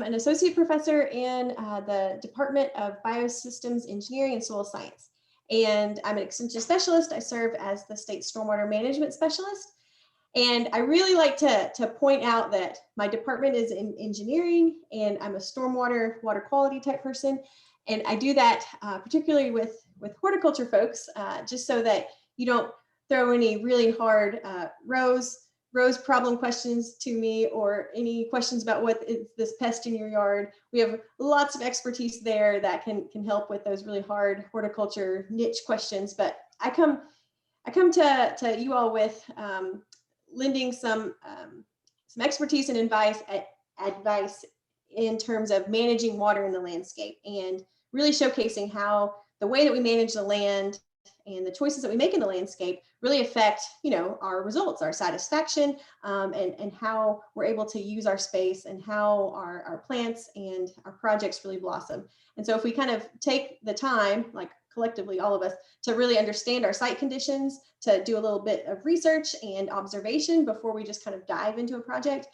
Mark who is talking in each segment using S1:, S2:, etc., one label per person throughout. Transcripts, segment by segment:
S1: I'm an associate professor in the Department of Biosystems Engineering and Soil Science. And I'm an extension specialist. I serve as the state stormwater management specialist. And I really like to point out that my department is in engineering and I'm a stormwater water quality type person. And I do that particularly with horticulture folks, just so that you don't throw any really hard rose problem questions to me or any questions about what is this pest in your yard. We have lots of expertise there that can help with those really hard horticulture niche questions. But I come to you all with lending some expertise and advice in terms of managing water in the landscape and really showcasing how the way that we manage the land and the choices that we make in the landscape really affect, our results, our satisfaction, and how we're able to use our space and how our plants and our projects really blossom. And so if we kind of take the time, like collectively, all of us, to really understand our site conditions, to do a little bit of research and observation before we just kind of dive into a project,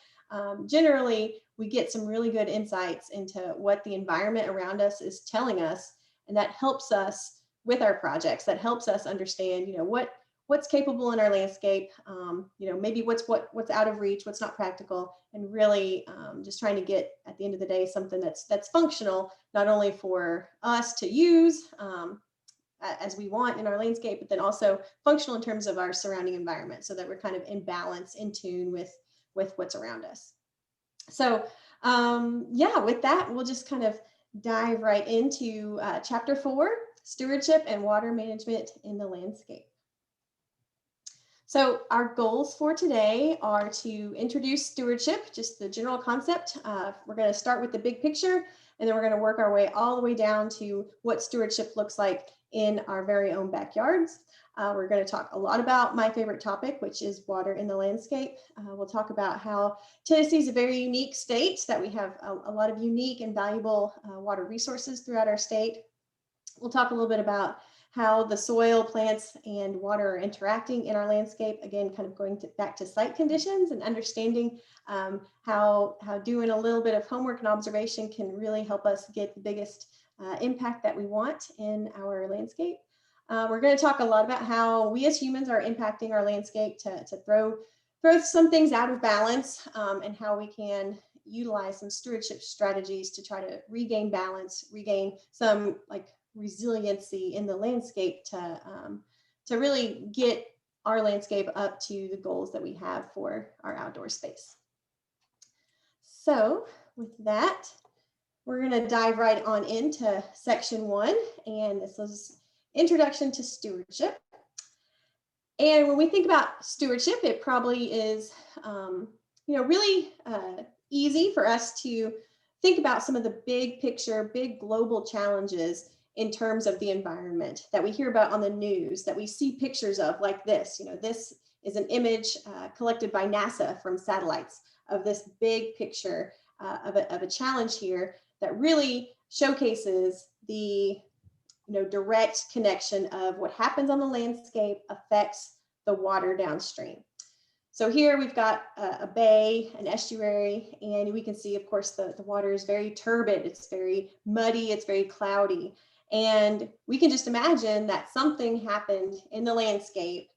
S1: generally we get some really good insights into what the environment around us is telling us, and that helps us with our projects. That helps us understand, what's capable in our landscape, maybe what's out of reach, what's not practical, and really just trying to get, at the end of the day, something that's functional, not only for us to use as we want in our landscape, but then also functional in terms of our surrounding environment, so that we're kind of in balance, in tune with what's around us. So with that, we'll just kind of dive right into chapter 4, Stewardship and Water Management in the Landscape. So our goals for today are to introduce stewardship, just the general concept. We're going to start with the big picture, and then we're going to work our way all the way down to what stewardship looks like in our very own backyards. We're going to talk a lot about my favorite topic, which is water in the landscape. We'll talk about how Tennessee is a very unique state, that we have a lot of unique and valuable water resources throughout our state. We'll talk a little bit about how the soil, plants, and water are interacting in our landscape. Again, kind of going back to site conditions and understanding how doing a little bit of homework and observation can really help us get the biggest impact that we want in our landscape. We're going to talk a lot about how we as humans are impacting our landscape to throw some things out of balance, and how we can utilize some stewardship strategies to try to regain balance, regain some resiliency in the landscape to really get our landscape up to the goals that we have for our outdoor space. So with that, we're going to dive right on into section 1, and this is Introduction to Stewardship. And when we think about stewardship, it probably is really easy for us to think about some of the big picture, big global challenges in terms of the environment that we hear about on the news, that we see pictures of, like this. This is an image collected by NASA from satellites of this big picture of a challenge here that really showcases the direct connection of what happens on the landscape affects the water downstream. So here we've got a bay, an estuary, and we can see, of course, the water is very turbid, it's very muddy, it's very cloudy. And we can just imagine that something happened in the landscape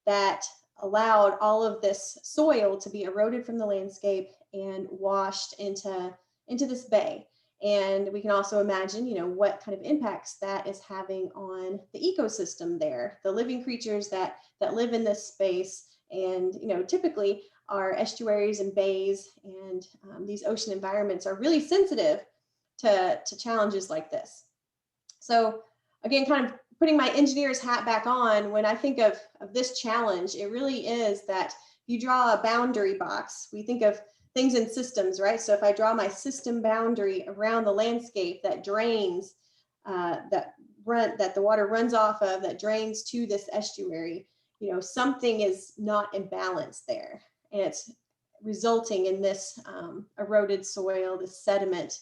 S1: that allowed all of this soil to be eroded from the landscape and washed into this bay. And we can also imagine, what kind of impacts that is having on the ecosystem there, the living creatures that live in this space. And, typically our estuaries and bays and these ocean environments are really sensitive to challenges like this. So again, kind of putting my engineer's hat back on, when I think of this challenge, it really is that you draw a boundary box. We think of things in systems, right? So if I draw my system boundary around the landscape that drains, that the water runs off of, that drains to this estuary, something is not in balance there. And it's resulting in this eroded soil, this sediment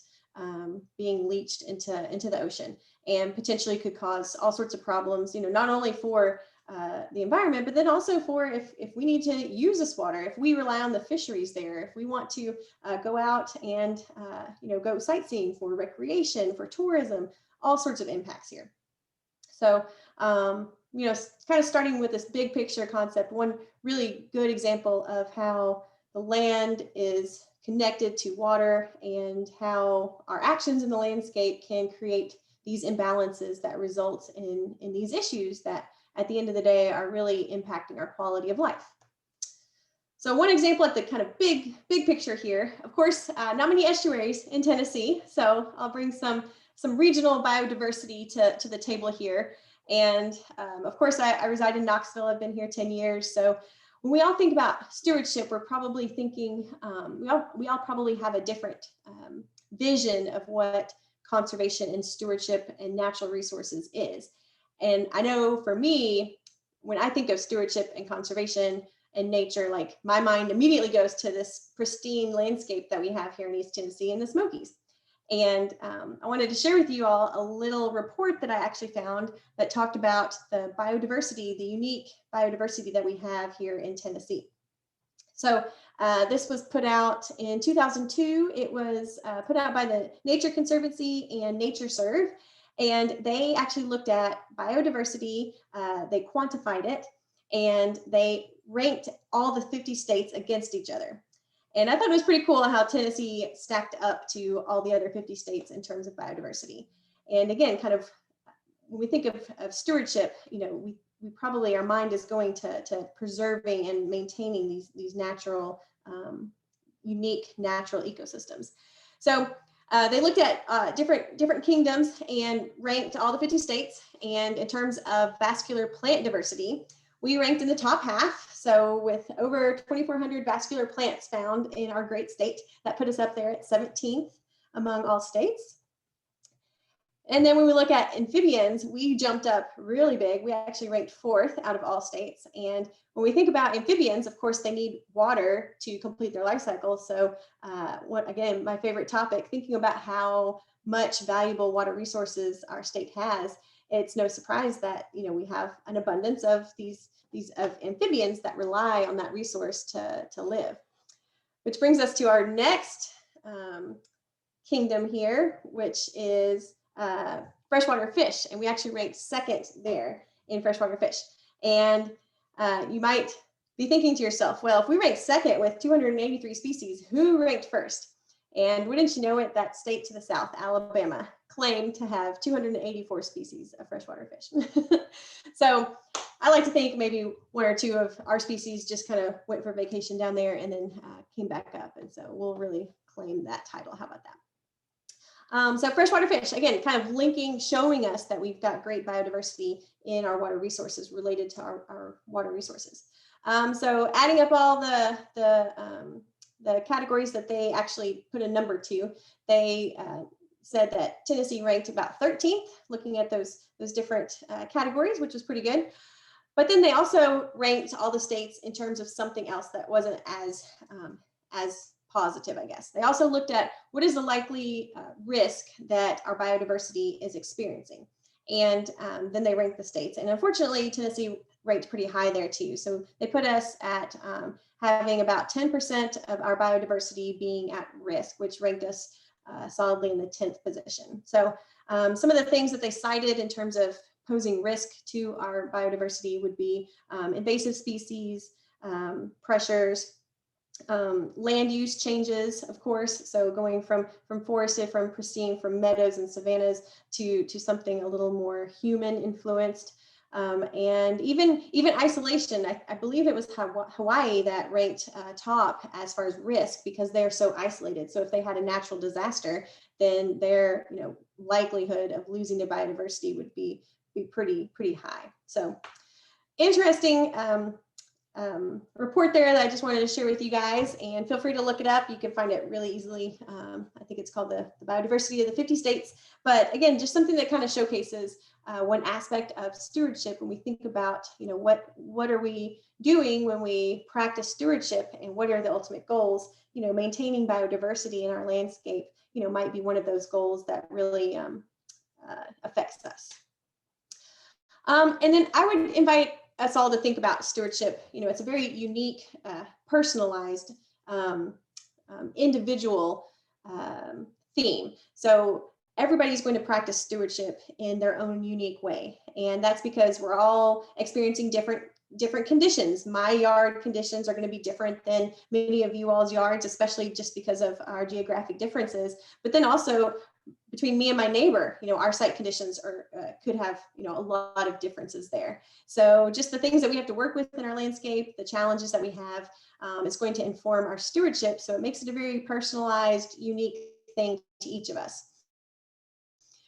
S1: being leached into the ocean, and potentially could cause all sorts of problems, not only for the environment, but then also for if we need to use this water, if we rely on the fisheries there, if we want to go out and go sightseeing for recreation, for tourism, all sorts of impacts here. So kind of starting with this big picture concept, one really good example of how the land is connected to water and how our actions in the landscape can create these imbalances that result in these issues that at the end of the day are really impacting our quality of life. So one example at the kind of big picture here, of course, not many estuaries in Tennessee. So I'll bring some regional biodiversity to the table here. And of course, I reside in Knoxville. I've been here 10 years. So when we all think about stewardship, we're probably thinking, we all probably have a different vision of what conservation and stewardship and natural resources is. And I know for me, when I think of stewardship and conservation and nature, like my mind immediately goes to this pristine landscape that we have here in East Tennessee and the Smokies. And I wanted to share with you all a little report that I actually found that talked about the biodiversity, the unique biodiversity that we have here in Tennessee. So this was put out in 2002. It was put out by the Nature Conservancy and NatureServe, and they actually looked at biodiversity, they quantified it, and they ranked all the 50 states against each other. And I thought it was pretty cool how Tennessee stacked up to all the other 50 states in terms of biodiversity. And again, kind of when we think of stewardship, we probably, our mind is going to preserving and maintaining these natural, unique natural ecosystems. So they looked at different kingdoms and ranked all the 50 states. And in terms of vascular plant diversity, we ranked in the top half. So with over 2,400 vascular plants found in our great state, that put us up there at 17th among all states. And then when we look at amphibians, we jumped up really big. We actually ranked 4th out of all states. And when we think about amphibians, of course, they need water to complete their life cycle. So again, my favorite topic, thinking about how much valuable water resources our state has, it's no surprise that we have an abundance of these amphibians that rely on that resource to live. Which brings us to our next kingdom here, which is freshwater fish, and we actually ranked 2nd there in freshwater fish. And you might be thinking to yourself, well, if we ranked 2nd with 283 species, who ranked 1st? And wouldn't you know it, that state to the south, Alabama, claimed to have 284 species of freshwater fish. So I like to think maybe 1 or 2 of our species just kind of went for vacation down there and then came back up. And so we'll really claim that title. How about that? So freshwater fish, again, kind of linking, showing us that we've got great biodiversity in our water resources related to our water resources. So adding up all the categories that they actually put a number to, they said that Tennessee ranked about 13th, looking at those different categories, which was pretty good. But then they also ranked all the states in terms of something else that wasn't as positive, I guess. They also looked at what is the likely risk that our biodiversity is experiencing. And then they ranked the states. And unfortunately, Tennessee ranked pretty high there too. So they put us at having about 10% of our biodiversity being at risk, which ranked us solidly in the 10th position. So some of the things that they cited in terms of posing risk to our biodiversity would be invasive species, pressures, land use changes, of course. So going from forested, from pristine, from meadows and savannas to something a little more human influenced. And even isolation. I believe it was Hawaii that ranked top as far as risk because they're so isolated. So if they had a natural disaster, then their likelihood of losing their biodiversity would be pretty high. So interesting report there that I just wanted to share with you guys, and feel free to look it up. You can find it really easily. I think it's called the biodiversity of the 50 states. But again, just something that kind of showcases one aspect of stewardship when we think about, what are we doing when we practice stewardship and what are the ultimate goals? Maintaining biodiversity in our landscape, might be one of those goals that really affects us. And then I would invite us all to think about stewardship. You know, it's a very unique, personalized, individual theme. So everybody's going to practice stewardship in their own unique way. And that's because we're all experiencing different conditions. My yard conditions are going to be different than many of you all's yards, especially just because of our geographic differences. But then also between me and my neighbor, you know, our site conditions are could have, you know, a lot of differences there. So just the things that we have to work with in our landscape, the challenges that we have, is going to inform our stewardship. So it makes it a very personalized, unique thing to each of us.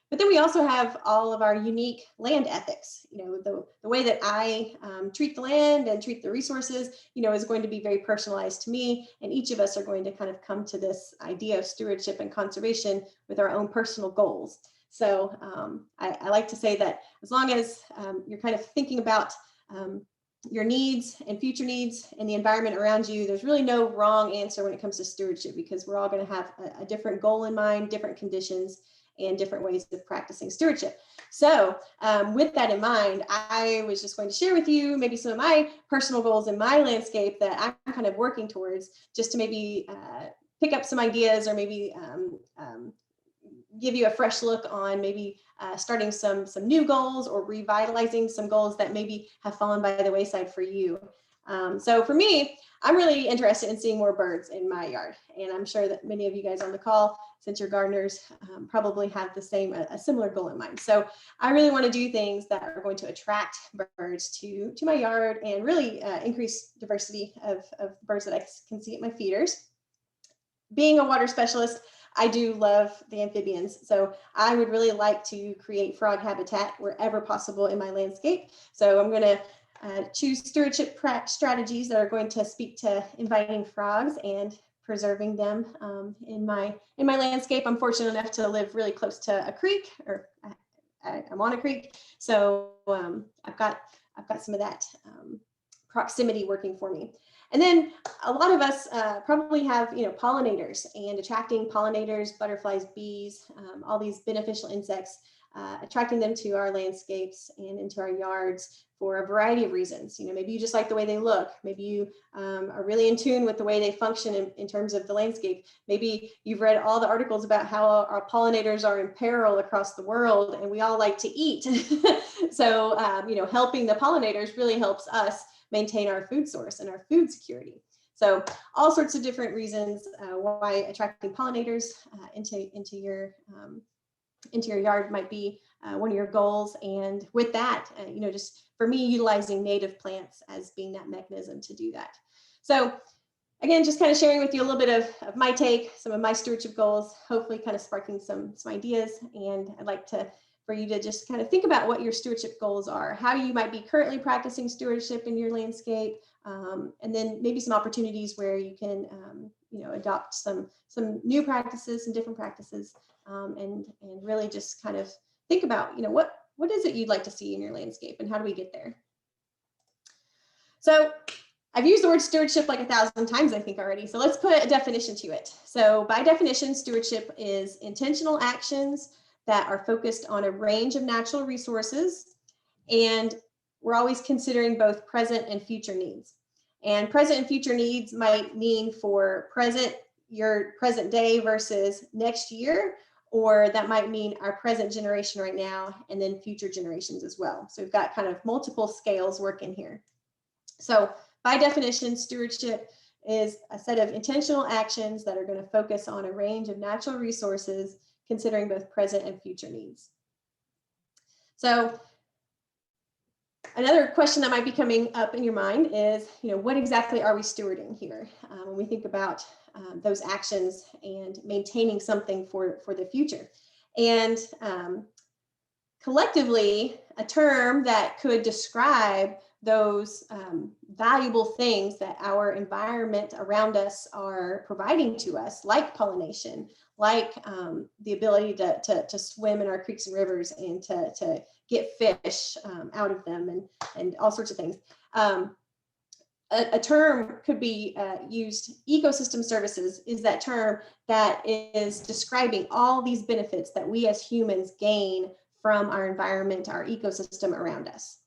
S1: But then we also have all of our unique land ethics. You know, the way that I treat the land and treat the resources, you know, is going to be very personalized to me. And each of us are going to kind of come to this idea of stewardship and conservation with our own personal goals. So I like to say that as long as you're kind of thinking about your needs and future needs and the environment around you, there's really no wrong answer when it comes to stewardship, because we're all going to have a different goal in mind, different conditions, and different ways of practicing stewardship. So with that in mind, I was just going to share with you maybe some of my personal goals in my landscape that I'm kind of working towards, just to maybe pick up some ideas, or maybe give you a fresh look on maybe starting some new goals, or revitalizing some goals that maybe have fallen by the wayside for you. So for me, I'm really interested in seeing more birds in my yard. And I'm sure that many of you guys on the call, since you're gardeners, probably have a similar goal in mind. So I really want to do things that are going to attract birds to my yard, and really increase diversity of birds that I can see at my feeders. Being a water specialist, I do love the amphibians. So I would really like to create frog habitat wherever possible in my landscape. So I'm going to choose stewardship strategies that are going to speak to inviting frogs and preserving them in my landscape. I'm fortunate enough to live really close to a creek, or I'm on a creek, so I've got some of that proximity working for me. And then a lot of us probably have, you know, pollinators, and attracting pollinators, butterflies, bees, all these beneficial insects, attracting them to our landscapes and into our yards for a variety of reasons. You know, maybe you just like the way they look. Maybe you are really in tune with the way they function in terms of the landscape. Maybe you've read all the articles about how our pollinators are in peril across the world, and we all like to eat. So, you know, helping the pollinators really helps us maintain our food source and our food security. So all sorts of different reasons why attracting pollinators into your yard might be one of your goals. And with that, you know, just for me, utilizing native plants as being that mechanism to do that. So again, just kind of sharing with you a little bit of my take, some of my stewardship goals, hopefully kind of sparking some ideas. And I'd like for you to just kind of think about what your stewardship goals are, how you might be currently practicing stewardship in your landscape, and then maybe some opportunities where you can, you know, adopt some new practices, some different practices, and really just kind of think about, you know, what is it you'd like to see in your landscape, and how do we get there? So I've used the word stewardship like 1,000 times, I think, already. So let's put a definition to it. So by definition, stewardship is intentional actions that are focused on a range of natural resources, and we're always considering both present and future needs. And present and future needs might mean for your present day versus next year, or that might mean our present generation right now, and then future generations as well. So we've got kind of multiple scales working here. So by definition, stewardship is a set of intentional actions that are going to focus on a range of natural resources, considering both present and future needs. So another question that might be coming up in your mind is, you know, what exactly are we stewarding here when we think about those actions and maintaining something for the future? And collectively, a term that could describe those valuable things that our environment around us are providing to us, like pollination, like the ability to swim in our creeks and rivers, and to get fish out of them, and all sorts of things. A term could be used, ecosystem services is that term that is describing all these benefits that we as humans gain from our environment, our ecosystem around us.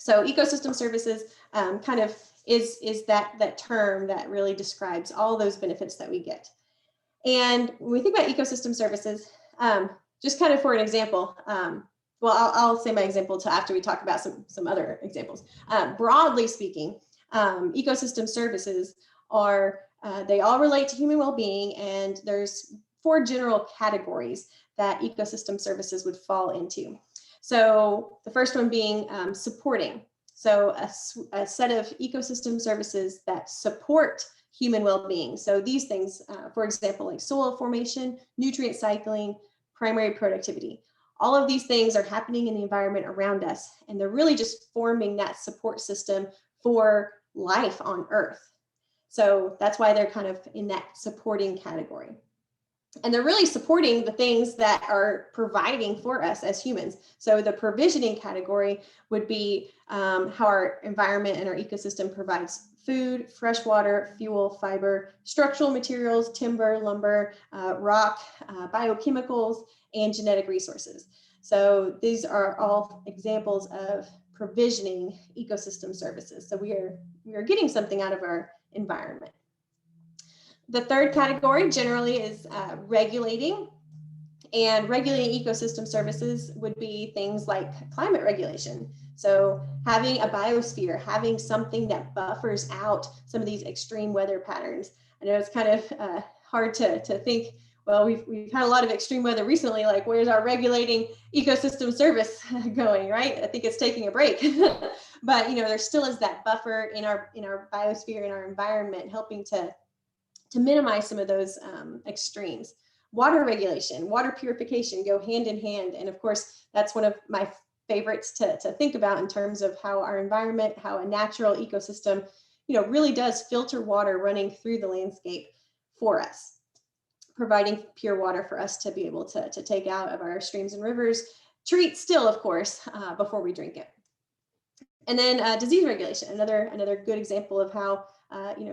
S1: So ecosystem services kind of is that term that really describes all those benefits that we get. And when we think about ecosystem services, just kind of for an example, well, I'll say my example till after we talk about some other examples. Broadly speaking, ecosystem services are, they all relate to human well-being, and there's 4 general categories that ecosystem services would fall into. So the first one being supporting. So a set of ecosystem services that support human well-being. So these things, for example, like soil formation, nutrient cycling, primary productivity. All of these things are happening in the environment around us, and they're really just forming that support system for life on Earth. So that's why they're kind of in that supporting category. And they're really supporting the things that are providing for us as humans. So the provisioning category would be how our environment and our ecosystem provides food, fresh water, fuel, fiber, structural materials, timber, lumber, rock, biochemicals, and genetic resources. So these are all examples of provisioning ecosystem services. So we are getting something out of our environment. The third category generally is regulating, and regulating ecosystem services would be things like climate regulation. So having a biosphere, having something that buffers out some of these extreme weather patterns. I know it's kind of hard to think, well, we've had a lot of extreme weather recently, like where's our regulating ecosystem service going, right? I think it's taking a break. But there still is that buffer in our biosphere, in our environment, helping to minimize some of those extremes. Water regulation, water purification go hand in hand. And of course, that's one of my favorites to think about in terms of how our environment, how a natural ecosystem, really does filter water running through the landscape for us, providing pure water for us to be able to take out of our streams and rivers, treat still, of course, before we drink it. And then disease regulation, another good example of how,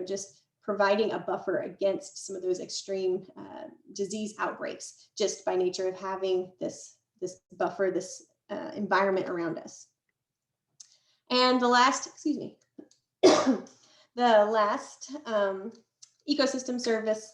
S1: just providing a buffer against some of those extreme disease outbreaks, just by nature of having this buffer, this environment around us. And the last, the last ecosystem service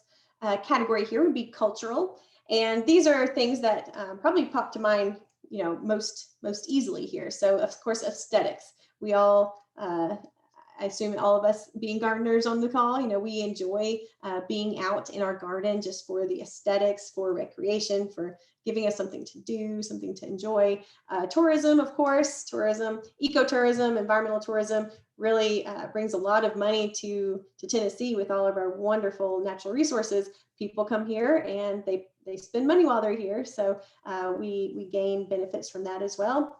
S1: category here would be cultural. And these are things that probably pop to mind, most easily here. So of course, aesthetics. We all, I assume all of us being gardeners on the call, we enjoy being out in our garden just for the aesthetics, for recreation, for giving us something to do, something to enjoy. Tourism, of course, ecotourism, environmental tourism really brings a lot of money to Tennessee with all of our wonderful natural resources. People come here and they spend money while they're here. So we gain benefits from that as well.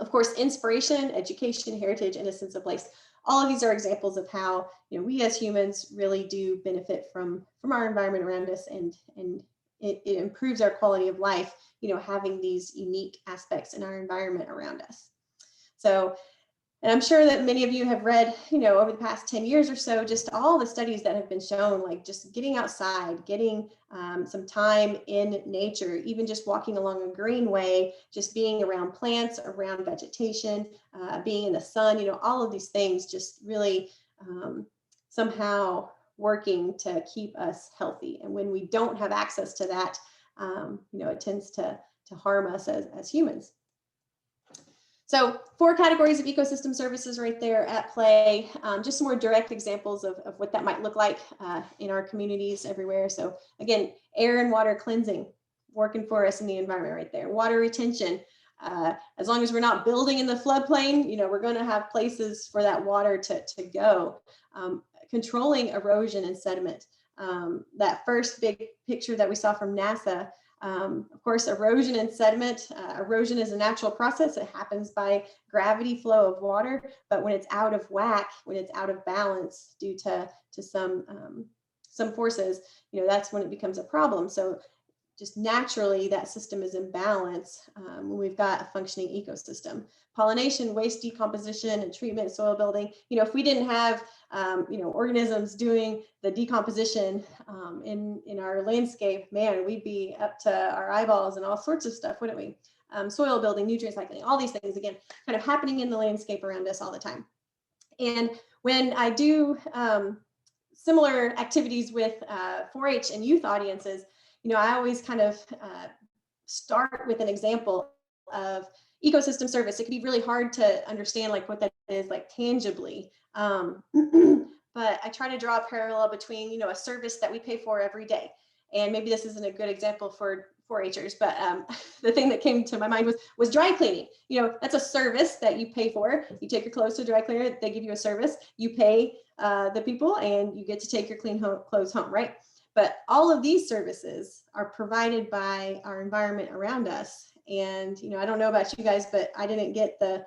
S1: Of course, inspiration, education, heritage, and a sense of place. All of these are examples of how we as humans really do benefit from our environment around us, and it improves our quality of life, having these unique aspects in our environment around us. So, and I'm sure that many of you have read, over the past 10 years or so, just all the studies that have been shown, like just getting outside, getting some time in nature, even just walking along a greenway, just being around plants, around vegetation, being in the sun, all of these things just really somehow working to keep us healthy. And when we don't have access to that, it tends to harm us as humans. So 4 categories of ecosystem services right there at play. Just some more direct examples of what that might look like in our communities everywhere. So again, air and water cleansing, working for us in the environment right there. Water retention, as long as we're not building in the floodplain, we're going to have places for that water to go. Controlling erosion and sediment. That first big picture that we saw from NASA, of course, erosion and sediment. Erosion is a natural process. It happens by gravity flow of water, but when it's out of whack, when it's out of balance due to some forces, that's when it becomes a problem. So just naturally, that system is in balance when we've got a functioning ecosystem. Pollination, waste decomposition, and treatment, soil building. If we didn't have organisms doing the decomposition in our landscape, man, we'd be up to our eyeballs and all sorts of stuff, wouldn't we? soil building, nutrient cycling, all these things, again, kind of happening in the landscape around us all the time. And when I do similar activities with 4-H and youth audiences, I always kind of start with an example of ecosystem service. It can be really hard to understand like what that is like tangibly. But I try to draw a parallel between, a service that we pay for every day. And maybe this isn't a good example for 4-Hers, but the thing that came to my mind was dry cleaning. That's a service that you pay for. You take your clothes to a dry cleaner, they give you a service. You pay the people and you get to take your clean clothes home, right? But all of these services are provided by our environment around us. And, I don't know about you guys, but I didn't get the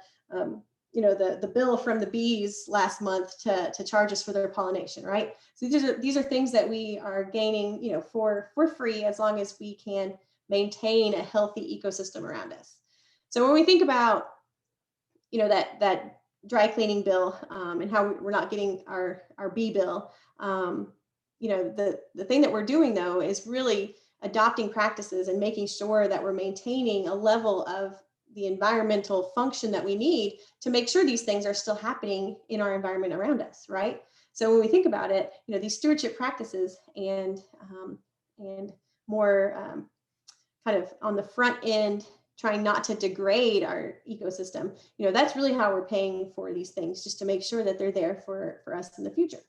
S1: bill from the bees last month to charge us for their pollination, right? So these are things that we are gaining, for free, as long as we can maintain a healthy ecosystem around us. So when we think about, that dry cleaning bill and how we're not getting our bee bill, the thing that we're doing though is really adopting practices and making sure that we're maintaining a level of the environmental function that we need to make sure these things are still happening in our environment around us, right? So when we think about it, these stewardship practices and more kind of on the front end, trying not to degrade our ecosystem, that's really how we're paying for these things, just to make sure that they're there for us in the future.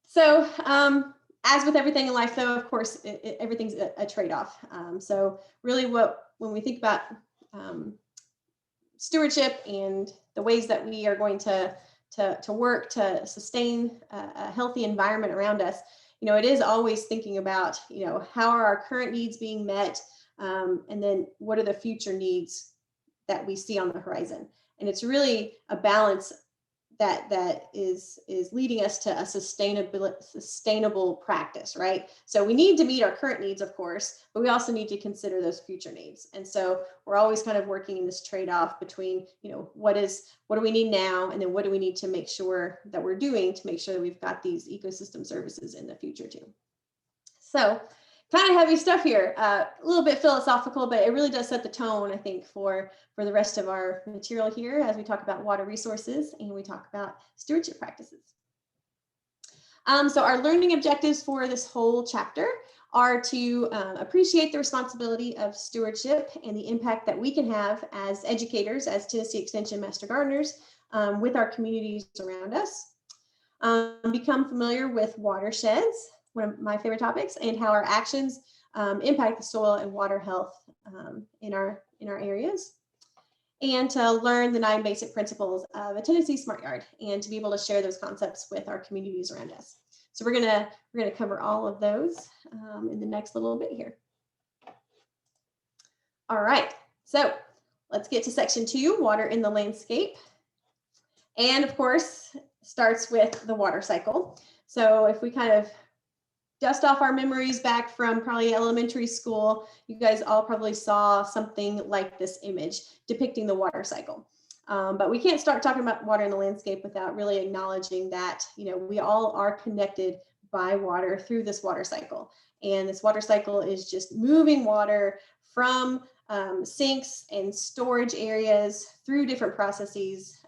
S1: So as with everything in life, though, of course, everything's a trade-off. So really when we think about stewardship and the ways that we are going to work to sustain a healthy environment around us, it is always thinking about, how are our current needs being met? And then what are the future needs that we see on the horizon? And it's really a balance that is leading us to a sustainable practice, right? So we need to meet our current needs, of course, but we also need to consider those future needs. And so we're always kind of working in this trade-off between, what do we need now, and then what do we need to make sure that we're doing to make sure that we've got these ecosystem services in the future too. So kind of heavy stuff here, a little bit philosophical, but it really does set the tone, I think, for the rest of our material here as we talk about water resources and we talk about stewardship practices. So our learning objectives for this whole chapter are to appreciate the responsibility of stewardship and the impact that we can have as educators, as Tennessee Extension Master Gardeners, with our communities around us. Become familiar with watersheds, one of my favorite topics, and how our actions impact the soil and water health in our areas, and to learn the 9 basic principles of a Tennessee Smart Yard, and to be able to share those concepts with our communities around us. So we're gonna cover all of those in the next little bit here. All right, so let's get to section 2, water in the landscape, and of course starts with the water cycle. So if we kind of dust off our memories back from probably elementary school, you guys all probably saw something like this image depicting the water cycle. But we can't start talking about water in the landscape without really acknowledging that, we all are connected by water through this water cycle. And this water cycle is just moving water from sinks and storage areas through different processes,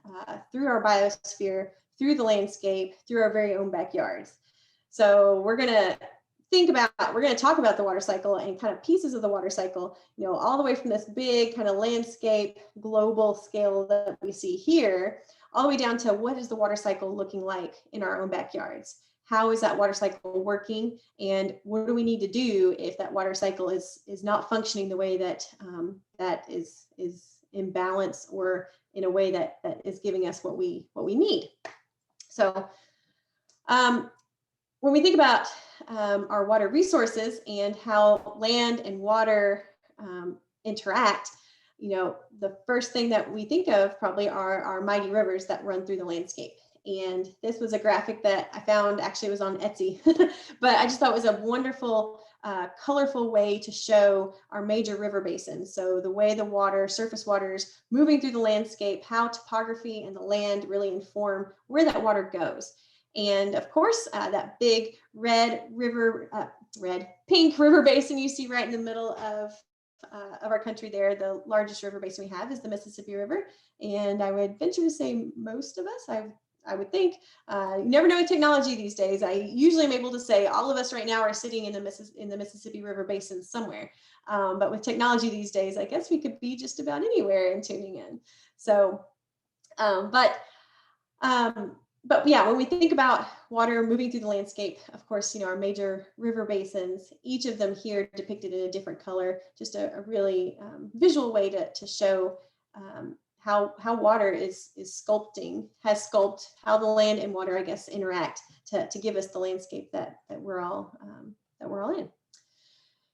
S1: through our biosphere, through the landscape, through our very own backyards. So we're going to talk about the water cycle and kind of pieces of the water cycle, all the way from this big kind of landscape global scale that we see here, all the way down to what is the water cycle looking like in our own backyards? How is that water cycle working? And what do we need to do if that water cycle is not functioning the way that that is in balance, or in a way that is giving us what we need? So when we think about our water resources and how land and water interact, the first thing that we think of probably are our mighty rivers that run through the landscape. And this was a graphic that I found, actually it was on Etsy, but I just thought it was a wonderful, colorful way to show our major river basins. So the way the surface water is moving through the landscape, how topography and the land really inform where that water goes. And of course, that big pink river basin you see right in the middle of our country there, the largest river basin we have is the Mississippi River. And I would venture to say most of us, I would think, you never know with technology these days. I usually am able to say all of us right now are sitting in the Mississippi River basin somewhere. But with technology these days, I guess we could be just about anywhere and tuning in. So, but yeah, when we think about water moving through the landscape, of course, our major river basins, each of them here depicted in a different color, just a really visual way to show how water has sculpted how the land and water, I guess, interact to give us the landscape that we're all in.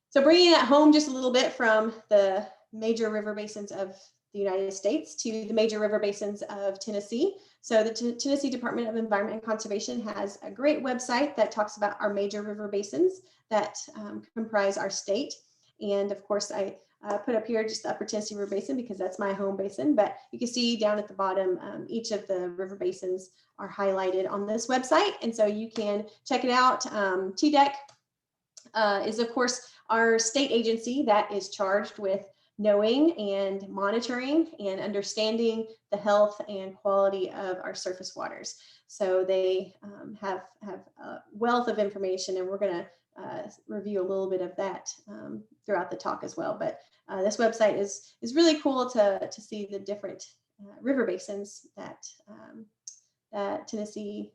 S1: So bringing it home just a little bit from the major river basins of the United States to the major river basins of Tennessee. So the Tennessee Department of Environment and Conservation has a great website that talks about our major river basins that comprise our state. And of course, I put up here just the Upper Tennessee River Basin because that's my home basin, but you can see down at the bottom, each of the river basins are highlighted on this website. And so you can check it out. TDEC is of course our state agency that is charged with knowing and monitoring and understanding the health and quality of our surface waters. So they have a wealth of information, and we're going to review a little bit of that throughout the talk as well. But this website is really cool to see the different river basins that Tennessee,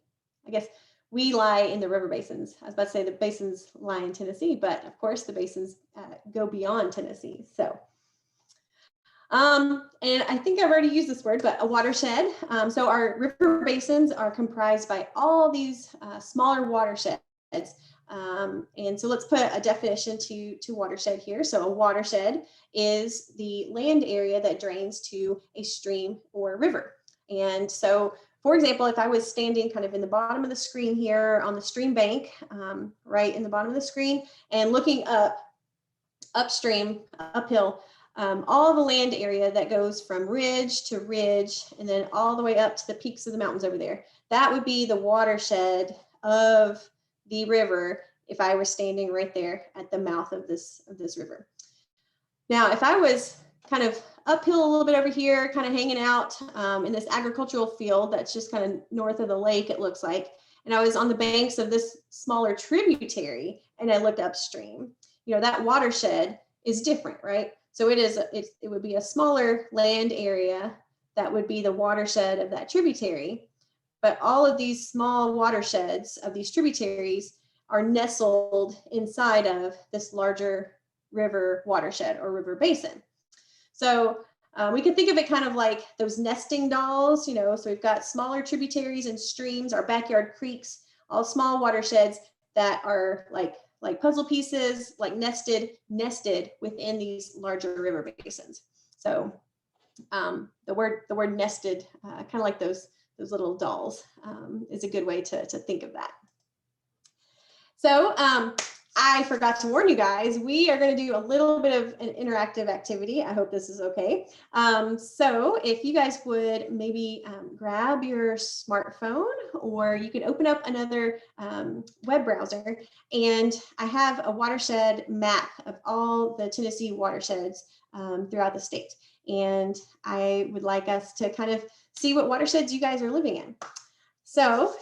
S1: I guess we lie in the river basins. I was about to say the basins lie in Tennessee, but of course the basins go beyond Tennessee. So. And I think I've already used this word, but a watershed. So our river basins are comprised by all these smaller watersheds. And so let's put a definition to watershed here. So a watershed is the land area that drains to a stream or river. And so, for example, if I was standing kind of in the bottom of the screen here on the stream bank, right in the bottom of the screen, and looking upstream, uphill, all the land area that goes from ridge to ridge and then all the way up to the peaks of the mountains over there. That would be the watershed of the river if I were standing right there at the mouth of this river. Now, if I was kind of uphill a little bit over here, kind of hanging out in this agricultural field that's just kind of north of the lake, it looks like, and I was on the banks of this smaller tributary and I looked upstream, that watershed is different, right? So it would be a smaller land area that would be the watershed of that tributary. But all of these small watersheds of these tributaries are nestled inside of this larger river watershed or river basin. So we can think of it kind of like those nesting dolls, so we've got smaller tributaries and streams, our backyard creeks, all small watersheds that are like puzzle pieces, like nested within these larger river basins. So the word nested, kind of like those little dolls, is a good way to think of that. So I forgot to warn you guys, we are going to do a little bit of an interactive activity. I hope this is okay. So if you guys would maybe grab your smartphone, or you can open up another web browser, and I have a watershed map of all the Tennessee watersheds throughout the state. And I would like us to kind of see what watersheds you guys are living in. So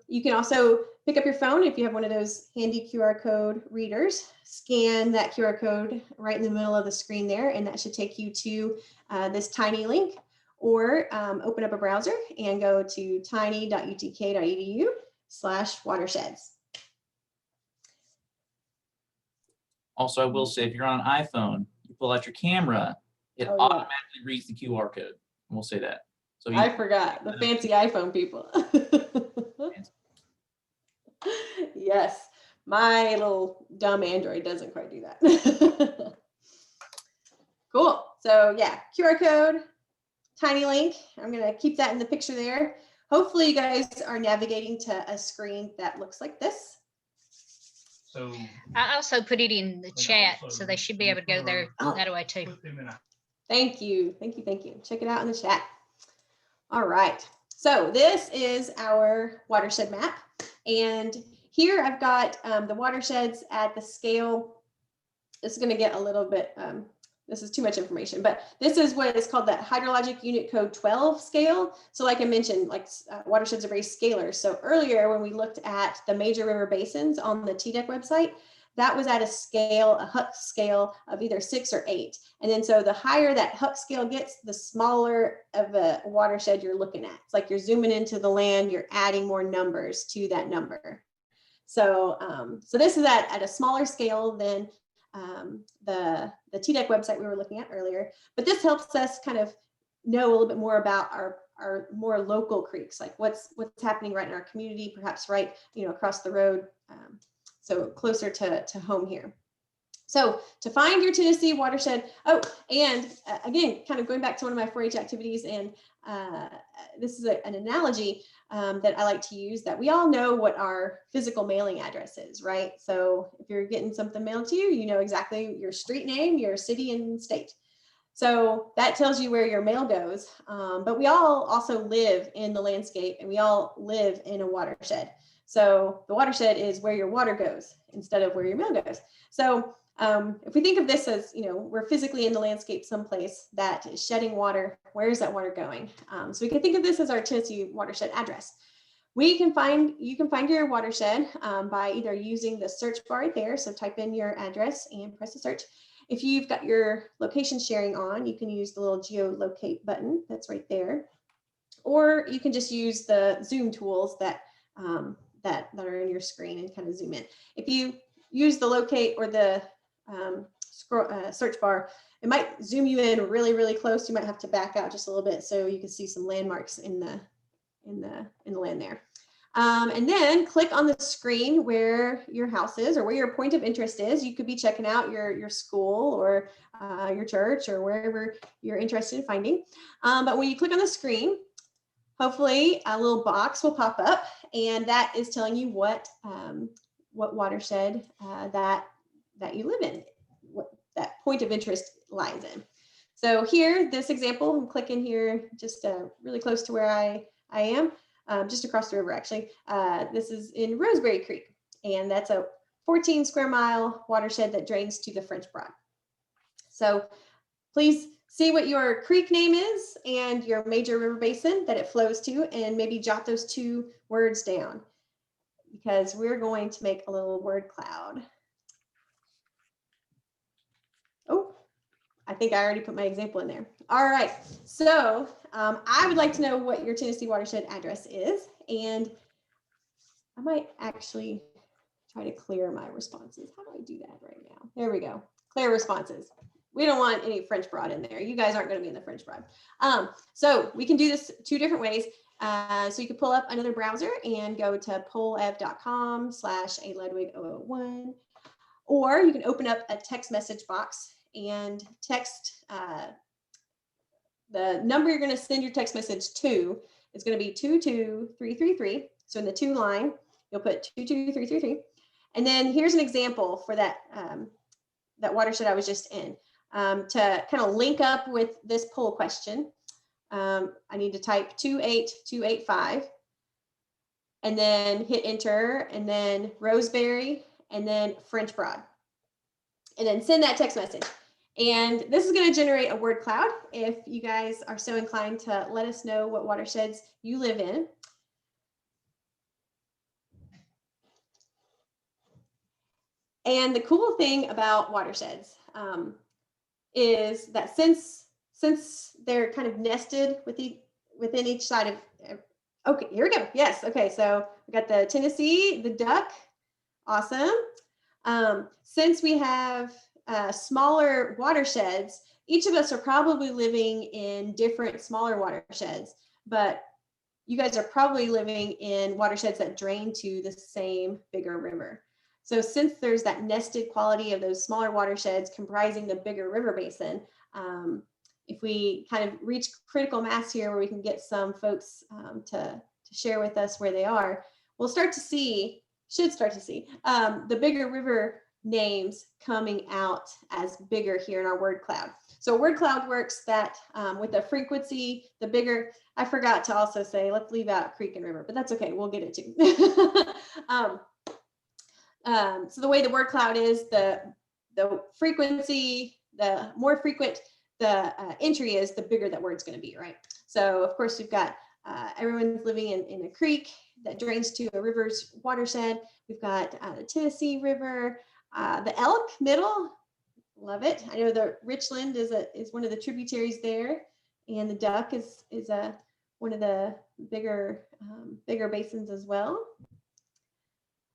S1: you can also pick up your phone if you have one of those handy QR code readers, scan that QR code right in the middle of the screen there, and that should take you to this tiny link, or open up a browser and go to tiny.utk.edu/watersheds.
S2: Also, I will say, if you're on an iPhone, you pull out your camera, it automatically reads the QR code. And we'll say that. So
S1: I forgot the fancy iPhone people. Yes, my little dumb Android doesn't quite do that. Cool. So yeah, QR code, tiny link. I'm going to keep that in the picture there. Hopefully you guys are navigating to a screen that looks like this.
S3: So
S4: I also put it in the chat, so they should be able to go there that way too.
S1: Thank you. Thank you. Thank you. Check it out in the chat. All right. So this is our watershed map. And here I've got the watersheds at the scale this is going to get a little bit, this is too much information, but this is what is called that hydrologic unit code 12 scale. So like I mentioned, like watersheds are very scalar. So earlier when we looked at the major river basins on the TDEC website, that was at a scale, a Huck scale of either 6 or 8. And then so the higher that Huck scale gets, the smaller of a watershed you're looking at. It's like you're zooming into the land, you're adding more numbers to that number. So, so this is at a smaller scale than the TDEC website we were looking at earlier. But this helps us kind of know a little bit more about our more local creeks, like what's happening right in our community, perhaps right, across the road. So closer to home here. So to find your Tennessee watershed, oh, and again, kind of going back to one of my 4-H activities, and this is an analogy that I like to use, that we all know what our physical mailing address is, right? So if you're getting something mailed to you, you know exactly your street name, your city and state. So that tells you where your mail goes. But we all also live in the landscape, and we all live in a watershed. So the watershed is where your water goes instead of where your mail goes. So if we think of this as, we're physically in the landscape someplace that is shedding water, where is that water going? So we can think of this as our Tennessee watershed address. You can find your watershed by either using the search bar right there. So type in your address and press the search. If you've got your location sharing on, you can use the little geolocate button that's right there. Or you can just use the zoom tools that are in your screen and kind of zoom in. If you use the locate or the search bar, it might zoom you in really, really close. You might have to back out just a little bit so you can see some landmarks in the land there. And then click on the screen where your house is or where your point of interest is. You could be checking out your school or your church or wherever you're interested in finding. But when you click on the screen, hopefully a little box will pop up, and that is telling you what watershed that you live in, what that point of interest lies in. So here, this example, I'm clicking here just really close to where I am, just across the river actually. This is in Roseberry Creek, and that's a 14 square mile watershed that drains to the French Broad. So please see what your creek name is and your major river basin that it flows to, and maybe jot those 2 words down, because we're going to make a little word cloud. Oh, I think I already put my example in there. All right, so I would like to know what your Tennessee watershed address is, and I might actually try to clear my responses. How do I do that right now? There we go, clear responses. We don't want any French Broad in there. You guys aren't going to be in the French Broad. So we can do this 2 different ways. So you can pull up another browser and go to polev.com/aludwig001, or you can open up a text message box and text the number you're going to send your text message to is going to be 22333. So in the to line, you'll put 22333. And then here's an example for that, that watershed I was just in. To kind of link up with this poll question, I need to type 28285 and then hit enter, and then Roseberry, and then French Broad, and then send that text message. And this is going to generate a word cloud if you guys are so inclined to let us know what watersheds you live in. And the cool thing about watersheds is that since they're kind of nested within each side of, okay, here we go. Yes. Okay. So we got the Tennessee, the duck. Awesome. Since we have smaller watersheds, each of us are probably living in different smaller watersheds, but you guys are probably living in watersheds that drain to the same bigger river. So since there's that nested quality of those smaller watersheds comprising the bigger river basin, if we kind of reach critical mass here where we can get some folks to share with us where they are, we'll should start to see the bigger river names coming out as bigger here in our word cloud. So word cloud works that with the frequency, the bigger, I forgot to also say, let's leave out creek and river, but that's okay, we'll get it too. So the way the word cloud is, the the frequency, the more frequent the entry is, the bigger that word's going to be, right? So of course we've got everyone's living in a creek that drains to a river's watershed. We've got the Tennessee River, the Elk Middle, love it. I know the Richland is one of the tributaries there, and the Duck is one of the bigger basins as well.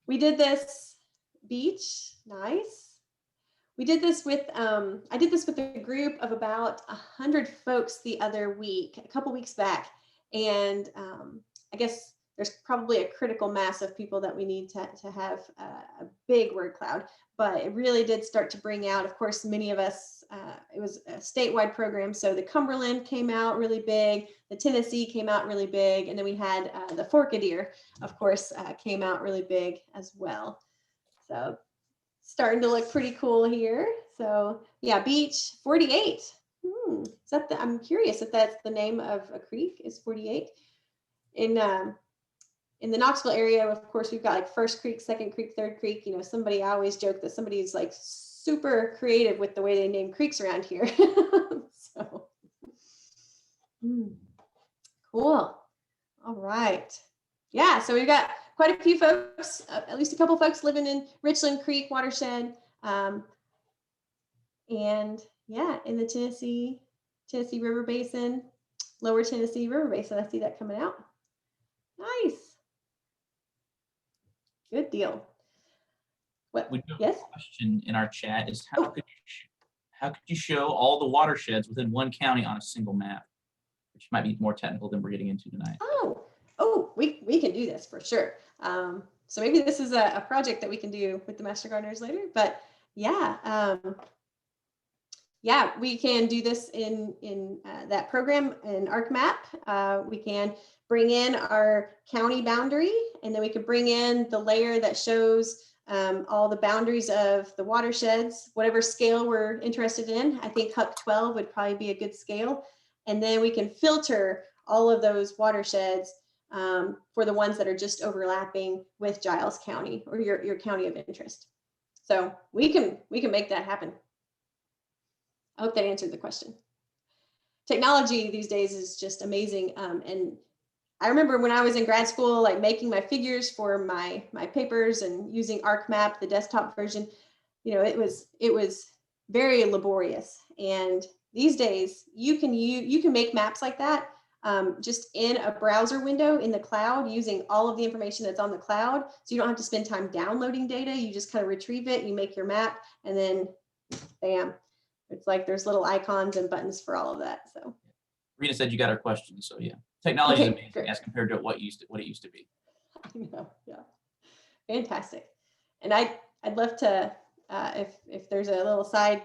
S1: We did this beach, nice. We did this with, I did this with a group of about 100 folks the other week, a couple weeks back. And I guess there's probably a critical mass of people that we need to have a big word cloud, but it really did start to bring out, of course, many of us, it was a statewide program. So the Cumberland came out really big, the Tennessee came out really big, and then we had the Forkadeer, of course, came out really big as well. So starting to look pretty cool here. So yeah, beach 48. Is that I'm curious if that's the name of a creek, is 48. In the Knoxville area, of course, we've got like First Creek, Second Creek, Third Creek. You know, I always joke that somebody's like super creative with the way they name creeks around here. So cool. All right. Yeah, so we've got quite a few folks, at least a couple folks living in Richland Creek watershed. And yeah, in the Tennessee River Basin, Lower Tennessee River Basin. I see that coming out. Nice. Good deal. What?
S2: We do have
S1: Yes?
S2: a question in our chat is how could you show all the watersheds within one county on a single map? Which might be more technical than we're getting into tonight.
S1: Oh, we can do this for sure. So maybe this is a project that we can do with the Master Gardeners later, but yeah, yeah, we can do this in that program in ArcMap. We can bring in our county boundary, and then we could bring in the layer that shows all the boundaries of the watersheds, whatever scale we're interested in. I think Huck 12 would probably be a good scale. And then we can filter all of those watersheds for the ones that are just overlapping with Giles County or your county of interest. So we can make that happen. I hope that answered the question. Technology these days is just amazing. And I remember when I was in grad school, like making my figures for my papers and using ArcMap, the desktop version, you know, it was very laborious. And these days you can make maps like that just in a browser window in the cloud using all of the information that's on the cloud. So you don't have to spend time downloading data. You just kind of retrieve it, you make your map, and then bam. It's like there's little icons and buttons for all of that. So
S2: Rena said you got our question, so yeah. Technology is
S1: Okay,
S2: amazing
S1: great.
S2: as compared to what it used to be.
S1: I know, yeah, fantastic. And I'd love to if there's a little side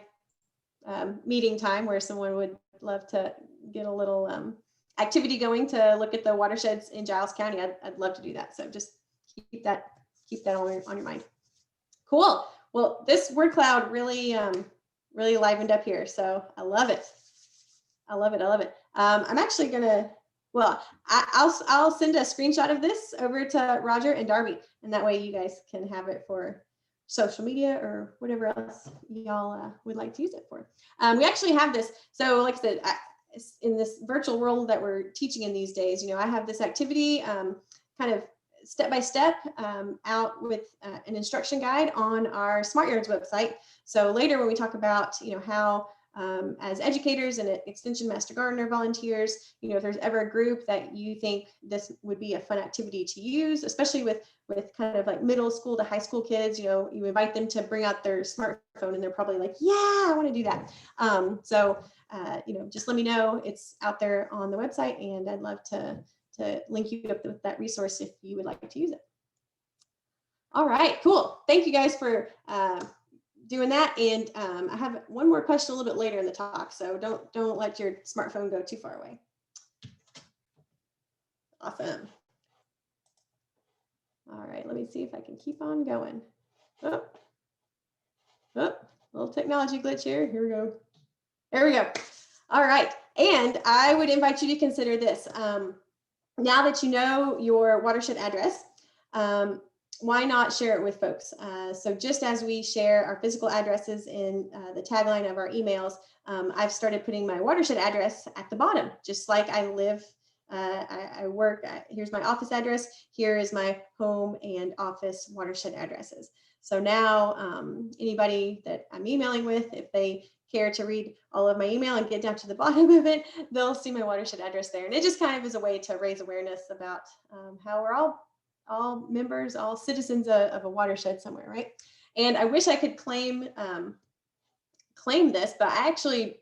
S1: meeting time where someone would love to get a little activity going to look at the watersheds in Giles County. I'd love to do that. So just keep that on your mind. Cool. Well, this word cloud really really livened up here, so I love it. I love it. I'm actually gonna. Well, I'll send a screenshot of this over to Roger and Darby, and that way you guys can have it for social media or whatever else y'all would like to use it for. We actually have this. So like I said, in this virtual world that we're teaching in these days, you know, I have this activity kind of step by step out with an instruction guide on our Smart Yards website. So later when we talk about, you know, how as educators and Extension Master Gardener volunteers, you know, if there's ever a group that you think this would be a fun activity to use, especially with kind of like middle school to high school kids, you know, you invite them to bring out their smartphone and they're probably like, yeah, I want to do that. You know, just let me know. It's out there on the website, and I'd love to link you up with that resource if you would like to use it. All right, cool. Thank you guys for doing that. And I have one more question a little bit later in the talk, so don't let your smartphone go too far away. Awesome. All right, let me see if I can keep on going. Oh, little technology glitch here. Here we go. There we go. All right, and I would invite you to consider this. Now that you know your watershed address, why not share it with folks? So just as we share our physical addresses in the tagline of our emails, I've started putting my watershed address at the bottom, just like I live, I work, here's my office address, here is my home and office watershed addresses. So now anybody that I'm emailing with, if they care to read all of my email and get down to the bottom of it, they'll see my watershed address there. And it just kind of is a way to raise awareness about how we're all members, all citizens of a watershed somewhere, right? And I wish I could claim this, but I actually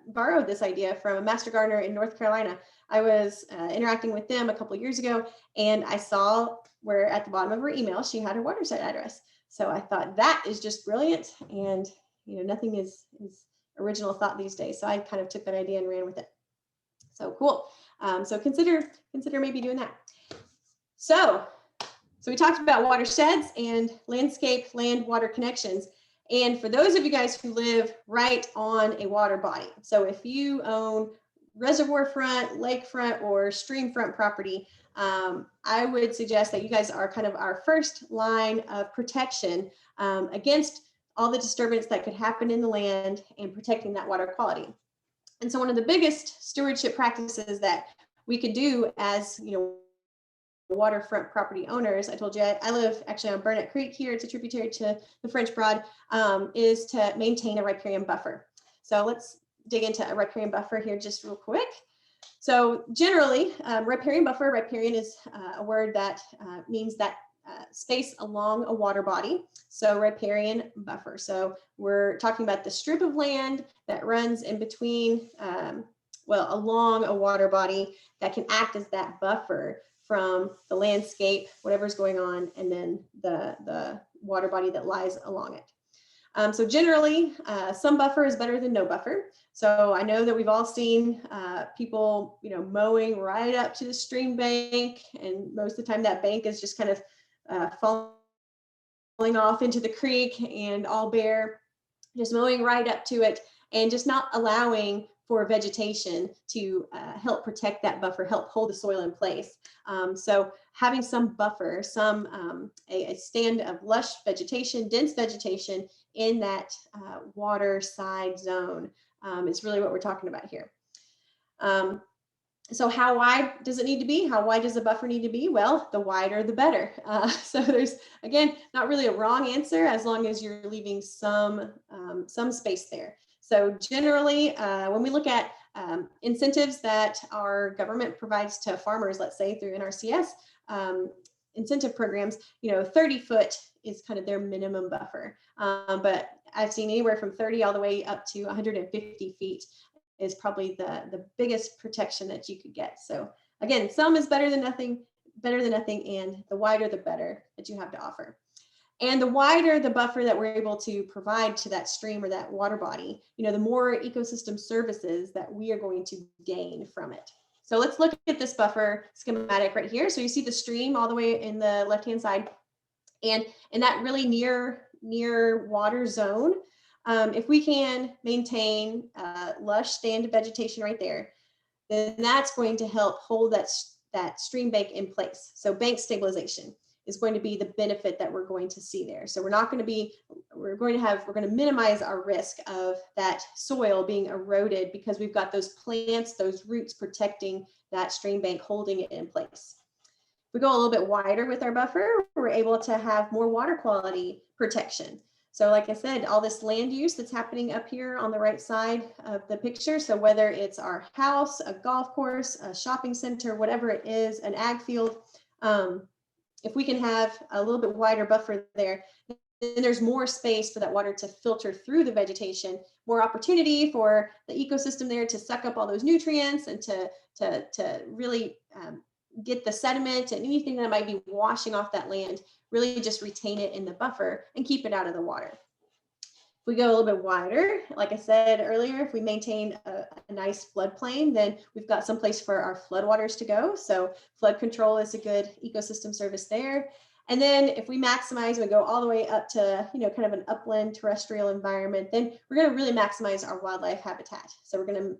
S1: borrowed this idea from a master gardener in North Carolina. I was interacting with them a couple of years ago, and I saw where at the bottom of her email, she had her watershed address. So I thought that is just brilliant. And, you know, nothing is original thought these days. So I kind of took that idea and ran with it. So cool. So consider maybe doing that. So we talked about watersheds and landscape land water connections. And for those of you guys who live right on a water body, so if you own reservoir front, lakefront, or stream front property, I would suggest that you guys are kind of our first line of protection against all the disturbance that could happen in the land and protecting that water quality. And so one of the biggest stewardship practices that we could do as, you know, waterfront property owners, I told you I live actually on Burnett Creek here, it's a tributary to the French Broad, is to maintain a riparian buffer. So let's dig into a riparian buffer here just real quick. So generally, riparian is a word that means that space along a water body. So riparian buffer. So we're talking about the strip of land that runs in between, along a water body that can act as that buffer from the landscape, whatever's going on, and then the water body that lies along it. So generally, some buffer is better than no buffer. So I know that we've all seen people, you know, mowing right up to the stream bank, and most of the time that bank is just kind of falling off into the creek and all bare, just mowing right up to it and just not allowing for vegetation to help protect that buffer, help hold the soil in place. So having some buffer, a stand of lush vegetation, dense vegetation in that water side zone is really what we're talking about here. So how wide does it need to be? How wide does the buffer need to be? Well, the wider, the better. So there's, again, not really a wrong answer as long as you're leaving some space there. So generally, when we look at incentives that our government provides to farmers, let's say through NRCS incentive programs, you know, 30 foot is kind of their minimum buffer. But I've seen anywhere from 30 all the way up to 150 feet is probably the biggest protection that you could get. So again, some is better than nothing, and the wider the better that you have to offer. And the wider the buffer that we're able to provide to that stream or that water body, you know, the more ecosystem services that we are going to gain from it. So let's look at this buffer schematic right here. So you see the stream all the way in the left-hand side, and in that really near water zone, if we can maintain lush stand vegetation right there, then that's going to help hold that stream bank in place. So bank stabilization is going to be the benefit that we're going to see there. So we're going to minimize our risk of that soil being eroded because we've got those plants, those roots protecting that stream bank, holding it in place. If we go a little bit wider with our buffer, we're able to have more water quality protection. So like I said, all this land use that's happening up here on the right side of the picture. So whether it's our house, a golf course, a shopping center, whatever it is, an ag field, if we can have a little bit wider buffer there, then there's more space for that water to filter through the vegetation, more opportunity for the ecosystem there to suck up all those nutrients and to really get the sediment and anything that might be washing off that land, really just retain it in the buffer and keep it out of the water. If we go a little bit wider, like I said earlier, if we maintain a nice floodplain, then we've got some place for our floodwaters to go. So flood control is a good ecosystem service there. And then if we maximize, we go all the way up to, you know, kind of an upland terrestrial environment, then we're going to really maximize our wildlife habitat. So we're going to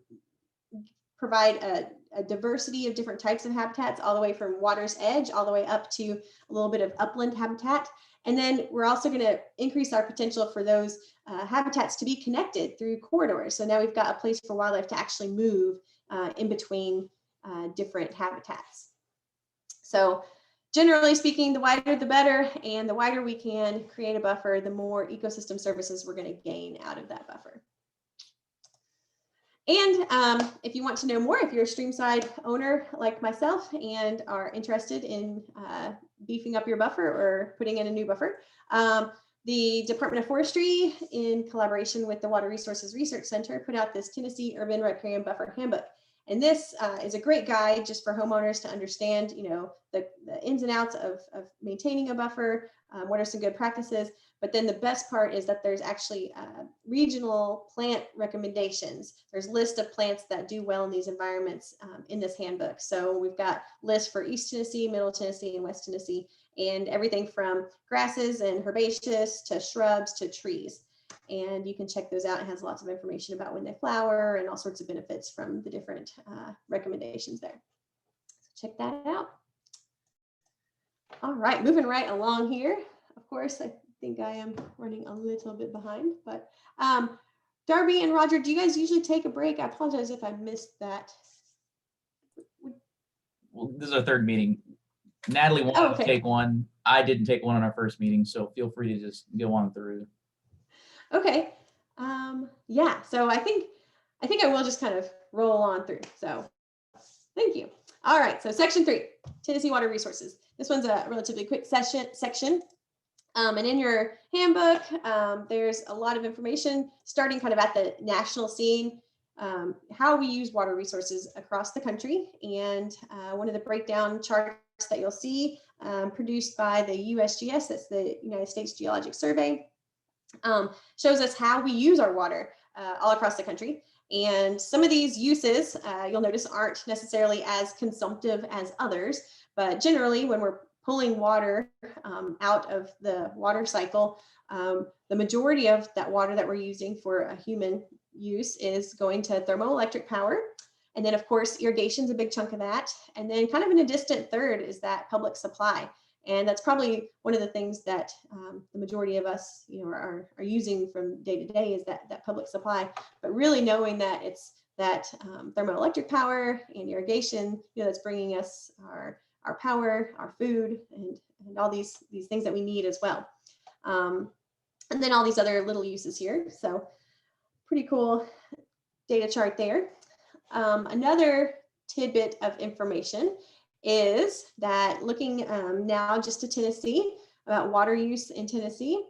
S1: provide a diversity of different types of habitats, all the way from water's edge, all the way up to a little bit of upland habitat. And then we're also going to increase our potential for those habitats to be connected through corridors. So now we've got a place for wildlife to actually move in between different habitats. So generally speaking, the wider the better, and the wider we can create a buffer, the more ecosystem services we're going to gain out of that buffer. And if you want to know more, if you're a streamside owner like myself and are interested in beefing up your buffer or putting in a new buffer, the Department of Forestry, in collaboration with the Water Resources Research Center, put out this Tennessee Urban Riparian Buffer Handbook. And this is a great guide just for homeowners to understand, the ins and outs of maintaining a buffer, what are some good practices. But then the best part is that there's actually regional plant recommendations. There's lists of plants that do well in these environments in this handbook. So we've got lists for East Tennessee, Middle Tennessee, and West Tennessee, and everything from grasses and herbaceous to shrubs to trees. And you can check those out. It has lots of information about when they flower and all sorts of benefits from the different recommendations there. So check that out. All right, moving right along here. Of course, I think I am running a little bit behind, but Darby and Roger, do you guys usually take a break? I apologize if I missed that.
S2: Well, this is our third meeting. Natalie wanted to take one. I didn't take one on our first meeting, so feel free to just go on through.
S1: Okay. Yeah, so I think I will just kind of roll on through. So thank you. All right, so section 3, Tennessee Water Resources. This one's a relatively quick section. And in your handbook, there's a lot of information starting kind of at the national scene, how we use water resources across the country. And one of the breakdown charts that you'll see produced by the USGS, that's the United States Geologic Survey, shows us how we use our water all across the country. And some of these uses, you'll notice, aren't necessarily as consumptive as others, but generally when we're pulling water out of the water cycle, the majority of that water that we're using for a human use is going to thermoelectric power. And then of course, irrigation is a big chunk of that. And then kind of in a distant third is that public supply. And that's probably one of the things that the majority of us, are using from day to day is that public supply. But really knowing that it's that thermoelectric power and irrigation, that's bringing us our power, our food, and all these things that we need as well. And then all these other little uses here. So pretty cool data chart there. Another tidbit of information is that looking now just to Tennessee, about water use in Tennessee,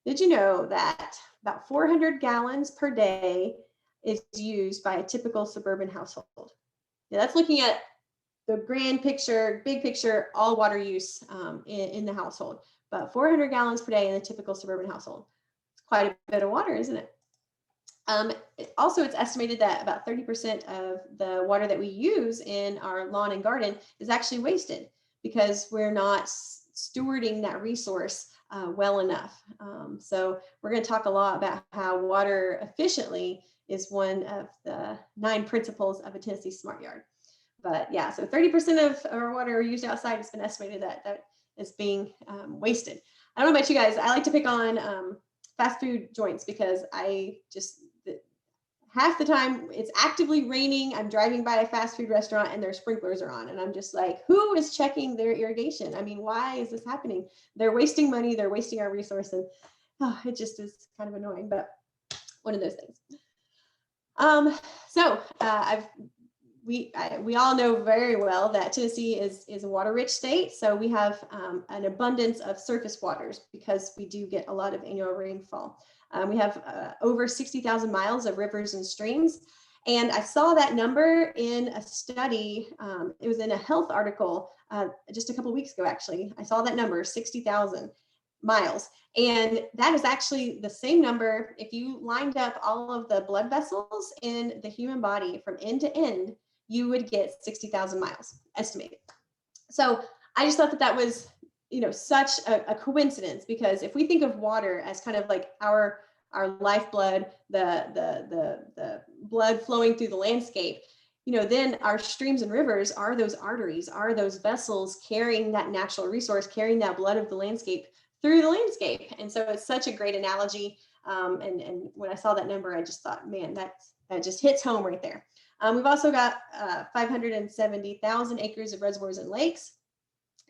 S1: did you know that about 400 gallons per day is used by a typical suburban household? Now that's looking at the grand picture, big picture, all water use in the household, but 400 gallons per day in a typical suburban household. It's quite a bit of water, isn't it? Also, it's estimated that about 30% of the water that we use in our lawn and garden is actually wasted because we're not stewarding that resource well enough. So we're going to talk a lot about how water efficiently is one of the 9 principles of a Tennessee Smart Yard. But yeah, so 30% of our water used outside has been estimated that is being wasted. I don't know about you guys. I like to pick on fast food joints because half the time it's actively raining. I'm driving by a fast food restaurant and their sprinklers are on. And I'm just like, who is checking their irrigation? I mean, why is this happening? They're wasting money. They're wasting our resource. And it just is kind of annoying, but one of those things. We all know very well that Tennessee is a water-rich state. So we have an abundance of surface waters because we do get a lot of annual rainfall. We have over 60,000 miles of rivers and streams. And I saw that number in a study. It was in a health article just a couple of weeks ago, actually. I saw that number, 60,000 miles. And that is actually the same number. If you lined up all of the blood vessels in the human body from end to end, you would get 60,000 miles estimated. So I just thought that was, such a coincidence, because if we think of water as kind of like our lifeblood, the blood flowing through the landscape, then our streams and rivers are those arteries, are those vessels carrying that natural resource, carrying that blood of the landscape through the landscape. And so it's such a great analogy. And when I saw that number, I just thought, man, that just hits home right there. We've also got 570,000 acres of reservoirs and lakes,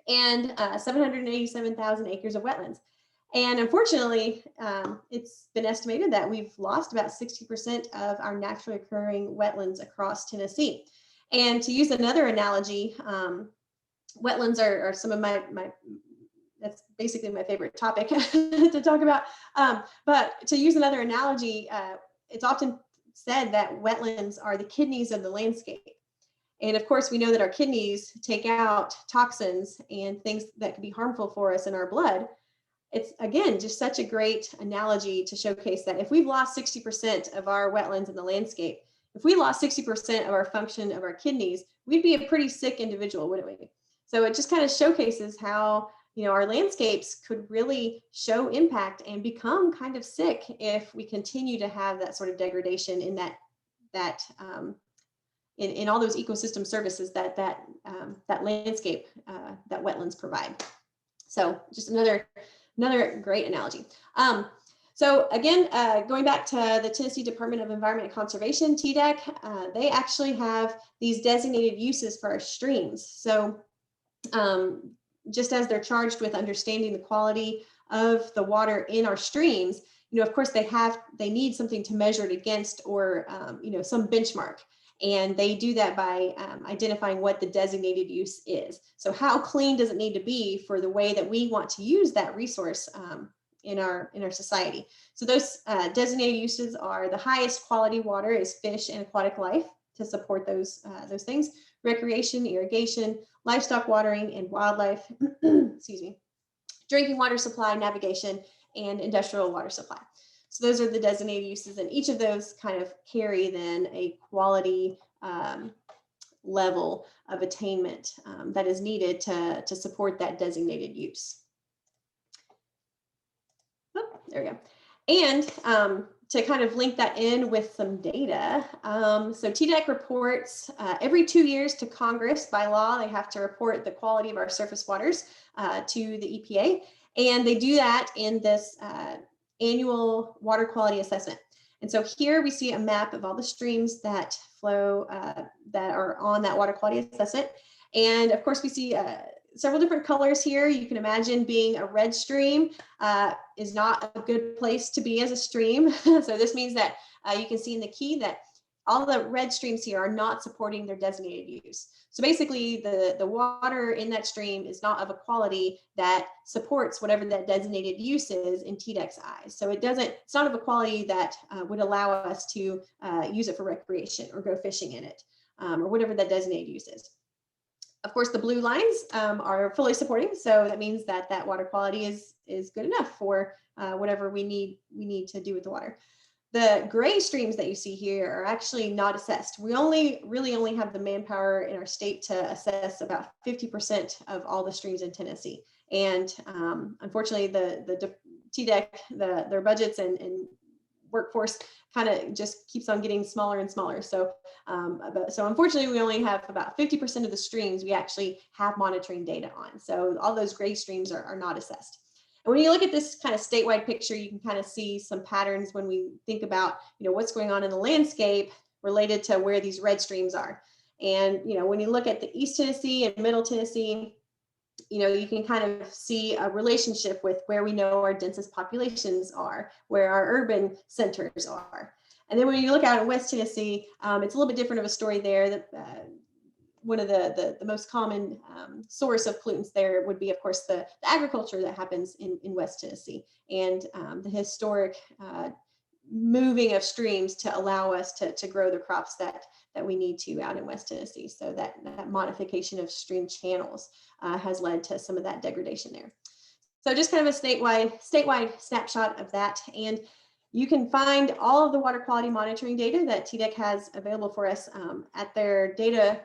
S1: and 787,000 acres of wetlands. And unfortunately, it's been estimated that we've lost about 60% of our naturally occurring wetlands across Tennessee. And to use another analogy, wetlands are some of my that's basically my favorite topic to talk about. But to use another analogy, it's often said that wetlands are the kidneys of the landscape. And of course, we know that our kidneys take out toxins and things that can be harmful for us in our blood. It's, again, just such a great analogy to showcase that if we've lost 60% of our wetlands in the landscape, if we lost 60% of our function of our kidneys, we'd be a pretty sick individual, wouldn't we? So it just kind of showcases how, our landscapes could really show impact and become kind of sick if we continue to have that sort of degradation in in all those ecosystem services that landscape, that wetlands provide. So just another great analogy. So again, going back to the Tennessee Department of Environment and Conservation, TDEC, they actually have these designated uses for our streams. So just as they're charged with understanding the quality of the water in our streams, of course they need something to measure it against, or some benchmark. And they do that by identifying what the designated use is. So how clean does it need to be for the way that we want to use that resource in our society? So those designated uses are: the highest quality water is fish and aquatic life, to support those things; recreation, irrigation, livestock watering, and wildlife, excuse me, drinking water supply, navigation, and industrial water supply. So those are the designated uses, and each of those kind of carry then a quality level of attainment that is needed to support that designated use. Oh, there we go. And to kind of link that in with some data, so TDEC reports every 2 years to Congress. By law, they have to report the quality of our surface waters to the EPA, and they do that in this annual water quality assessment. And so here we see a map of all the streams that flow, that are on that water quality assessment. And of course, we see several different colors here. You can imagine being a red stream is not a good place to be as a stream. So this means that you can see in the key that all the red streams here are not supporting their designated use. So basically the water in that stream is not of a quality that supports whatever that designated use is in TDEC's eyes. So it's not of a quality that would allow us to use it for recreation or go fishing in it, or whatever that designated use is. Of course, the blue lines are fully supporting. So that means that that water quality is good enough for whatever we need to do with the water. The gray streams that you see here are actually not assessed. We really only have the manpower in our state to assess about 50% of all the streams in Tennessee. And unfortunately, the TDEC, their budgets and workforce kind of just keeps on getting smaller and smaller. So unfortunately, we only have about 50% of the streams we actually have monitoring data on. So all those gray streams are not assessed. And when you look at this kind of statewide picture, you can kind of see some patterns when we think about, what's going on in the landscape related to where these red streams are. And, when you look at the East Tennessee and Middle Tennessee, you can kind of see a relationship with where we know our densest populations are, where our urban centers are. And then when you look out in West Tennessee, it's a little bit different of a story there. That one of the most common source of pollutants there would be, of course, the agriculture that happens in West Tennessee, and the historic moving of streams to allow us to grow the crops that we need to out in West Tennessee. So that modification of stream channels has led to some of that degradation there. So just kind of a statewide snapshot of that. And you can find all of the water quality monitoring data that TDEC has available for us at their data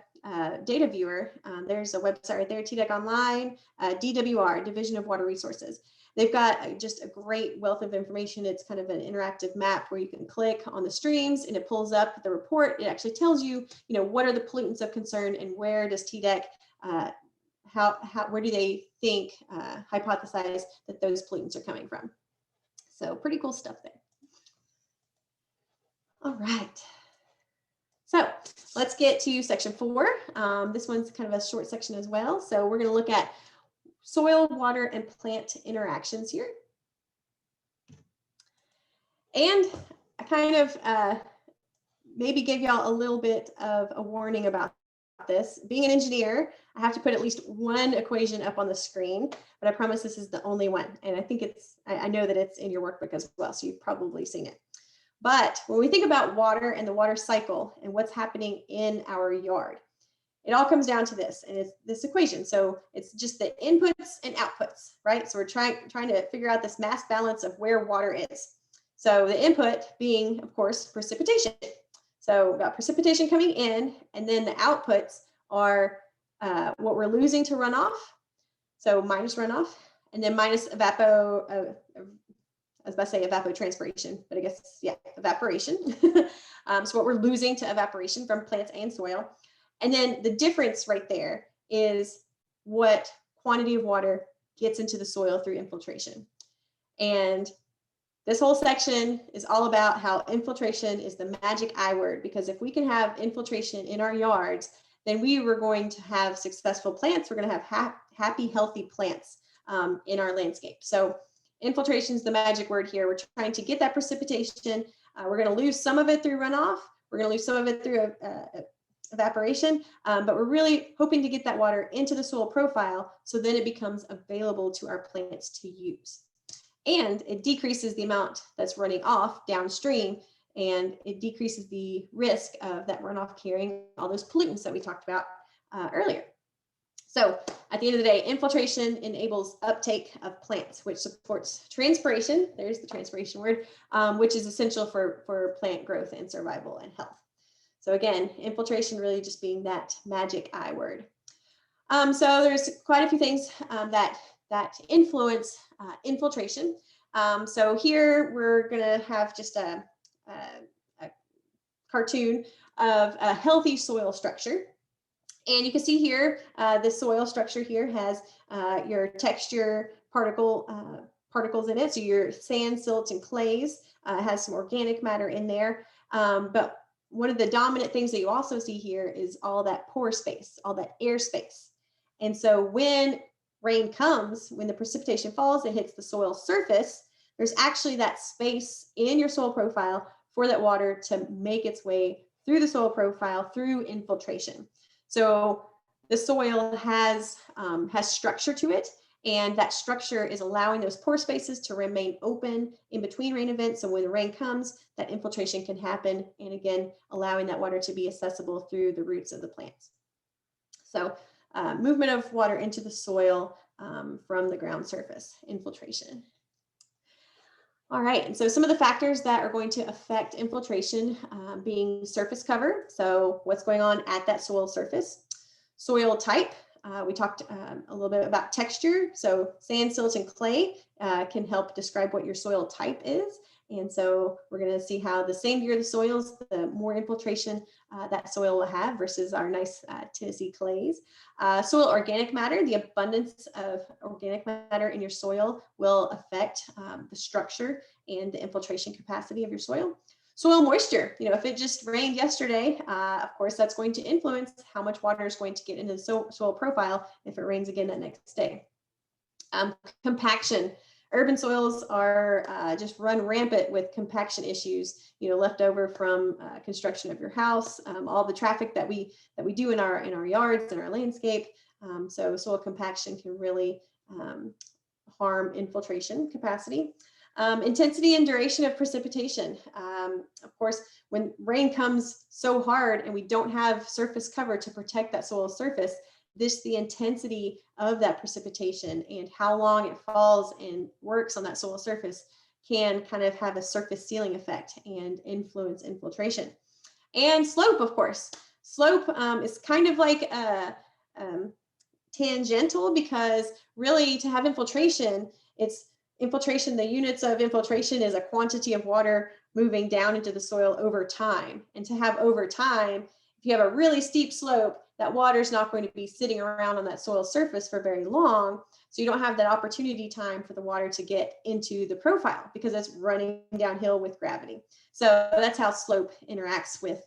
S1: viewer. There's a website right there, TDEC Online, DWR, Division of Water Resources. They've got just a great wealth of information. It's kind of an interactive map where you can click on the streams and it pulls up the report. It actually tells you, what are the pollutants of concern and where does TDEC, where do they think, hypothesize that those pollutants are coming from. So pretty cool stuff there. All right. So let's get to section 4. This one's kind of a short section as well. So we're going to look at soil, water, and plant interactions here. And I kind of maybe give y'all a little bit of a warning about this. Being an engineer, I have to put at least one equation up on the screen, but I promise this is the only one. And I think I know that it's in your workbook as well, so you've probably seen it. But when we think about water and the water cycle and what's happening in our yard, it all comes down to this, and it's this equation. So it's just the inputs and outputs, right? So we're trying to figure out this mass balance of where water is. So the input being, of course, precipitation. So we've got precipitation coming in, and then the outputs are what we're losing to runoff. So minus runoff, and then minus I was about to say evapotranspiration, but I guess, yeah, evaporation. So what we're losing to evaporation from plants and soil. And then the difference right there is what quantity of water gets into the soil through infiltration. And this whole section is all about how infiltration is the magic I word, because if we can have infiltration in our yards, then we were going to have successful plants. We're going to have happy, healthy plants in our landscape. So infiltration is the magic word here. We're trying to get that precipitation. We're going to lose some of it through runoff. We're going to lose some of it through evaporation, but we're really hoping to get that water into the soil profile so then it becomes available to our plants to use. And it decreases the amount that's running off downstream, and it decreases the risk of that runoff carrying all those pollutants that we talked about earlier. So at the end of the day, infiltration enables uptake of plants, which supports transpiration. There's the transpiration word, which is essential for plant growth and survival and health. So again, infiltration really just being that magic I word. So there's quite a few things that influence infiltration. So here we're gonna have just a cartoon of a healthy soil structure. And you can see here, the soil structure here has your texture particles in it. So your sand, silts, and clays has some organic matter in there. But one of the dominant things that you also see here is all that pore space, all that air space. And so when rain comes, when the precipitation falls, it hits the soil surface, there's actually that space in your soil profile for that water to make its way through the soil profile through infiltration. So the soil has structure to it, and that structure is allowing those pore spaces to remain open in between rain events. So when the rain comes, that infiltration can happen, and again, allowing that water to be accessible through the roots of the plants. So movement of water into the soil from the ground surface, infiltration. All right, and so some of the factors that are going to affect infiltration being surface cover. So what's going on at that soil surface? Soil type. We talked a little bit about texture. So sand, silt, and clay can help describe what your soil type is. And so we're going to see how the sandier the soils, the more infiltration that soil will have versus our nice Tennessee clays. Soil organic matter, the abundance of organic matter in your soil will affect the structure and the infiltration capacity of your soil. Soil moisture, if it just rained yesterday, of course, that's going to influence how much water is going to get into the soil profile if it rains again that next day. Compaction. Urban soils are just run rampant with compaction issues, left over from construction of your house, all the traffic that we do in our yards and our landscape. So soil compaction can really harm infiltration capacity. Intensity and duration of precipitation. Of course, when rain comes so hard and we don't have surface cover to protect that soil surface, the intensity of that precipitation and how long it falls and works on that soil surface can kind of have a surface sealing effect and influence infiltration. And slope, of course. Slope is kind of like tangential, because really to have infiltration, it's infiltration, the units of infiltration is a quantity of water moving down into the soil over time. And to have over time, if you have a really steep slope, that water is not going to be sitting around on that soil surface for very long. So you don't have that opportunity time for the water to get into the profile because it's running downhill with gravity. So that's how slope interacts with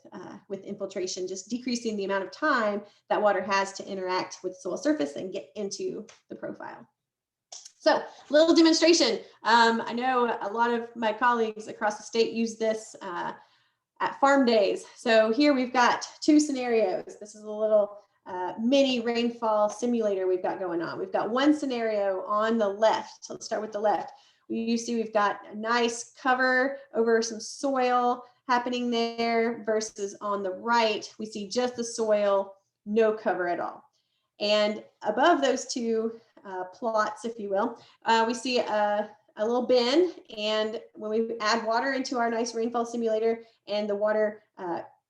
S1: infiltration, just decreasing the amount of time that water has to interact with the soil surface and get into the profile. So a little demonstration. I know a lot of my colleagues across the state use this at farm days. So here we've got two scenarios. This is a little mini rainfall simulator we've got going on. We've got one scenario on the left. So let's start with the left. You see we've got a nice cover over some soil happening there versus on the right, we see just the soil, no cover at all. And above those two plots, if you will, we see a little bin, and when we add water into our nice rainfall simulator and the water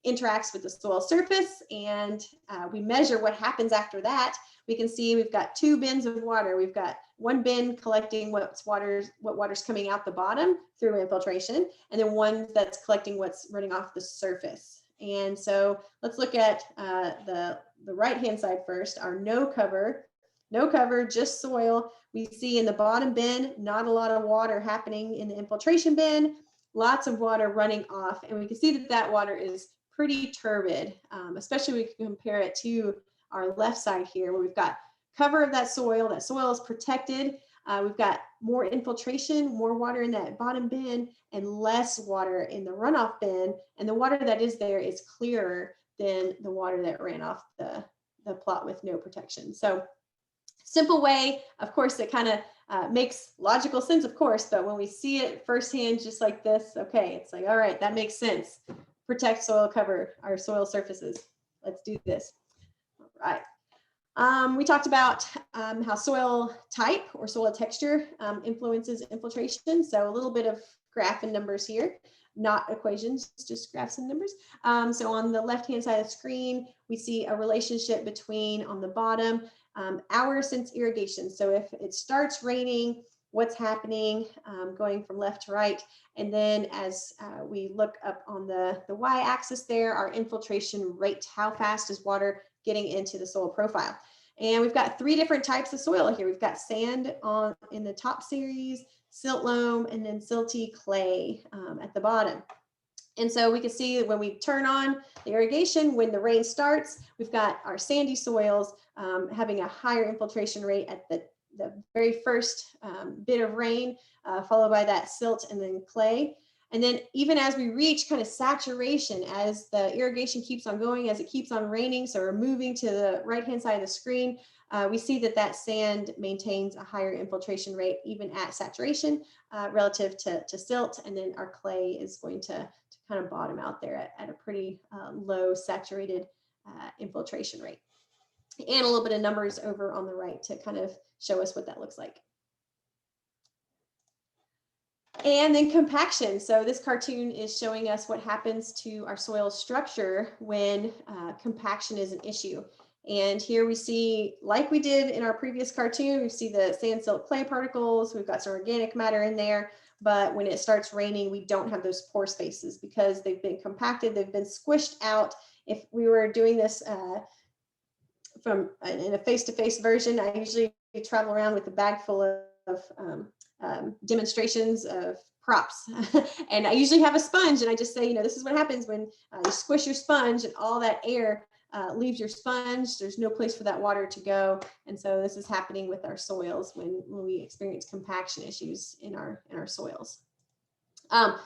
S1: interacts with the soil surface and we measure what happens after that, we can see we've got two bins of water. We've got one bin collecting what water's coming out the bottom through infiltration, and then one that's collecting what's running off the surface. And so let's look at the right-hand side first, our no cover, just soil. We see in the bottom bin, not a lot of water happening in the infiltration bin, lots of water running off. And we can see that that water is pretty turbid, especially when we compare it to our left side here, where we've got cover of that soil is protected. We've got more infiltration, more water in that bottom bin and less water in the runoff bin. And the water that is there is clearer than the water that ran off the plot with no protection. So simple way, of course, it kind of makes logical sense, of course, but when we see it firsthand, just like this, okay, it's like, all right, that makes sense. Protect soil cover, our soil surfaces. Let's do this. All right. We talked about how soil type or soil texture influences infiltration. So a little bit of graph and numbers here, not equations, just graphs and numbers. So on the left-hand side of the screen, we see a relationship between, on the bottom, hours since irrigation. So if it starts raining, what's happening going from left to right. And then as we look up on the y-axis there, our infiltration rate, how fast is water getting into the soil profile. And we've got three different types of soil here. We've got sand in the top series, silt loam, and then silty clay at the bottom. And so we can see when we turn on the irrigation, when the rain starts, we've got our sandy soils having a higher infiltration rate at the very first bit of rain, followed by that silt and then clay. And then even as we reach kind of saturation, as the irrigation keeps on going, as it keeps on raining, so we're moving to the right-hand side of the screen, we see that sand maintains a higher infiltration rate even at saturation relative to silt. And then our clay is going to kind of bottom out there at a pretty low saturated infiltration rate. And a little bit of numbers over on the right to kind of show us what that looks like. And then compaction. So this cartoon is showing us what happens to our soil structure when compaction is an issue. And here we see, like we did in our previous cartoon, we see the sand, silt, clay particles. We've got some organic matter in there. But when it starts raining, we don't have those pore spaces because they've been compacted, they've been squished out. If we were doing this in a face-to-face version, I usually travel around with a bag full of demonstrations of props. And I usually have a sponge, and I just say, this is what happens when you squish your sponge and all that air leaves your sponge. There's no place for that water to go. And so this is happening with our soils when we experience compaction issues in our soils. One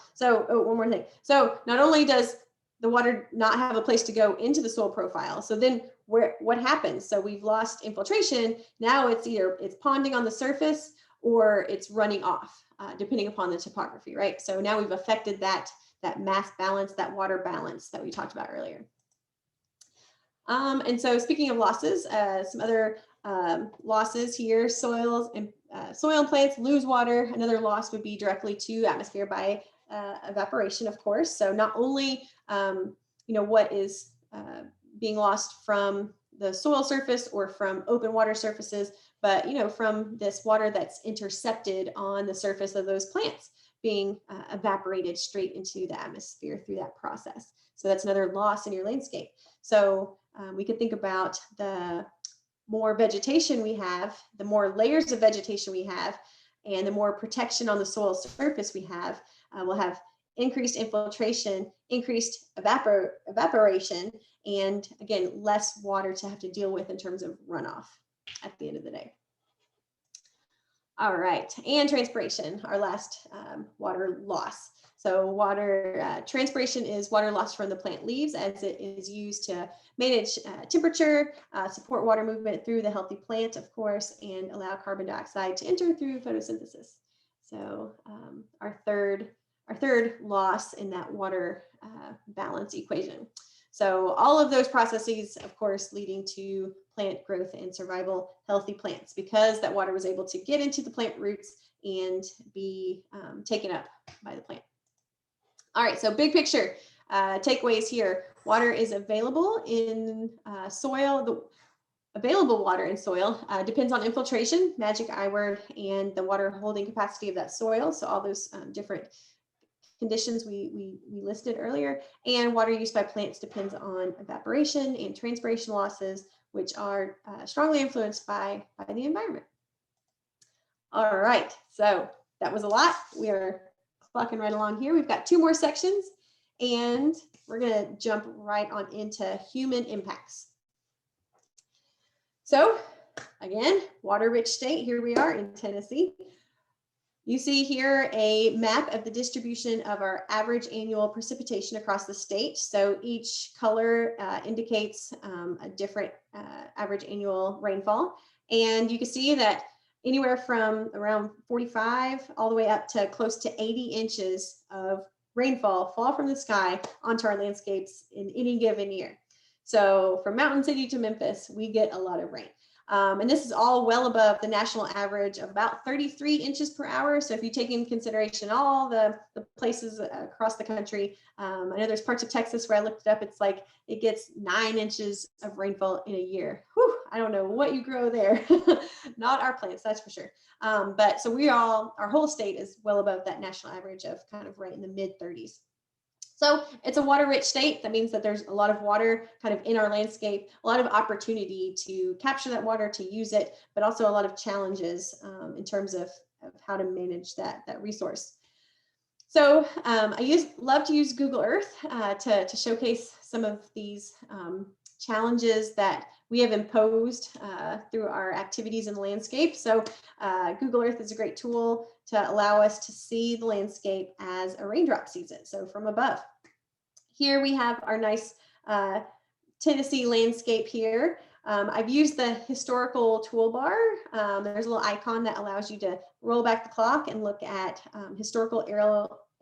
S1: more thing. So not only does the water not have a place to go into the soil profile, so then what happens? So we've lost infiltration. Now it's ponding on the surface or it's running off, depending upon the topography, right? So now we've affected that mass balance, that water balance that we talked about earlier. And so speaking of losses, some other losses here, soil and plants lose water. Another loss would be directly to atmosphere by evaporation, of course. So not only, what is being lost from the soil surface or from open water surfaces, but from this water that's intercepted on the surface of those plants being evaporated straight into the atmosphere through that process. So that's another loss in your landscape. So we could think about the more vegetation we have, the more layers of vegetation we have, and the more protection on the soil surface we have, we'll have increased infiltration, increased evaporation, and again, less water to have to deal with in terms of runoff at the end of the day. All right, and transpiration, our last water loss. So water transpiration is water lost from the plant leaves as it is used to manage temperature, support water movement through the healthy plant, of course, and allow carbon dioxide to enter through photosynthesis. So our third loss in that water balance equation. So all of those processes, of course, leading to plant growth and survival, healthy plants, because that water was able to get into the plant roots and be taken up by the plant. All right, so big picture takeaways here. Water is available in soil. The available water in soil depends on infiltration, magic I word, and the water holding capacity of that soil. So all those different conditions we listed earlier, and water use by plants depends on evaporation and transpiration losses, which are strongly influenced by the environment. All right, so that was a lot. We are clocking right along here. We've got 2 more sections, and we're going to jump right on into human impacts. So again, water-rich state. Here we are in Tennessee. You see here a map of the distribution of our average annual precipitation across the state. So each color indicates a different average annual rainfall. And you can see that anywhere from around 45 all the way up to close to 80 inches of rainfall fall from the sky onto our landscapes in any given year. So from Mountain City to Memphis, we get a lot of rain. And this is all well above the national average of about 33 inches per hour. So if you take into consideration all the places across the country, I know there's parts of Texas where I looked it up, it's like it gets 9 inches of rainfall in a year. Whew, I don't know what you grow there. Not our plants, that's for sure. But so our whole state is well above that national average of kind of right in the mid 30s. So it's a water-rich state. That means that there's a lot of water kind of in our landscape, a lot of opportunity to capture that water, to use it, but also a lot of challenges in terms of how to manage that resource. So I love to use Google Earth to showcase some of these challenges that we have imposed through our activities in the landscape. So Google Earth is a great tool to allow us to see the landscape as a raindrop sees it, so from above. Here we have our nice Tennessee landscape here. I've used the historical toolbar. There's a little icon that allows you to roll back the clock and look at historical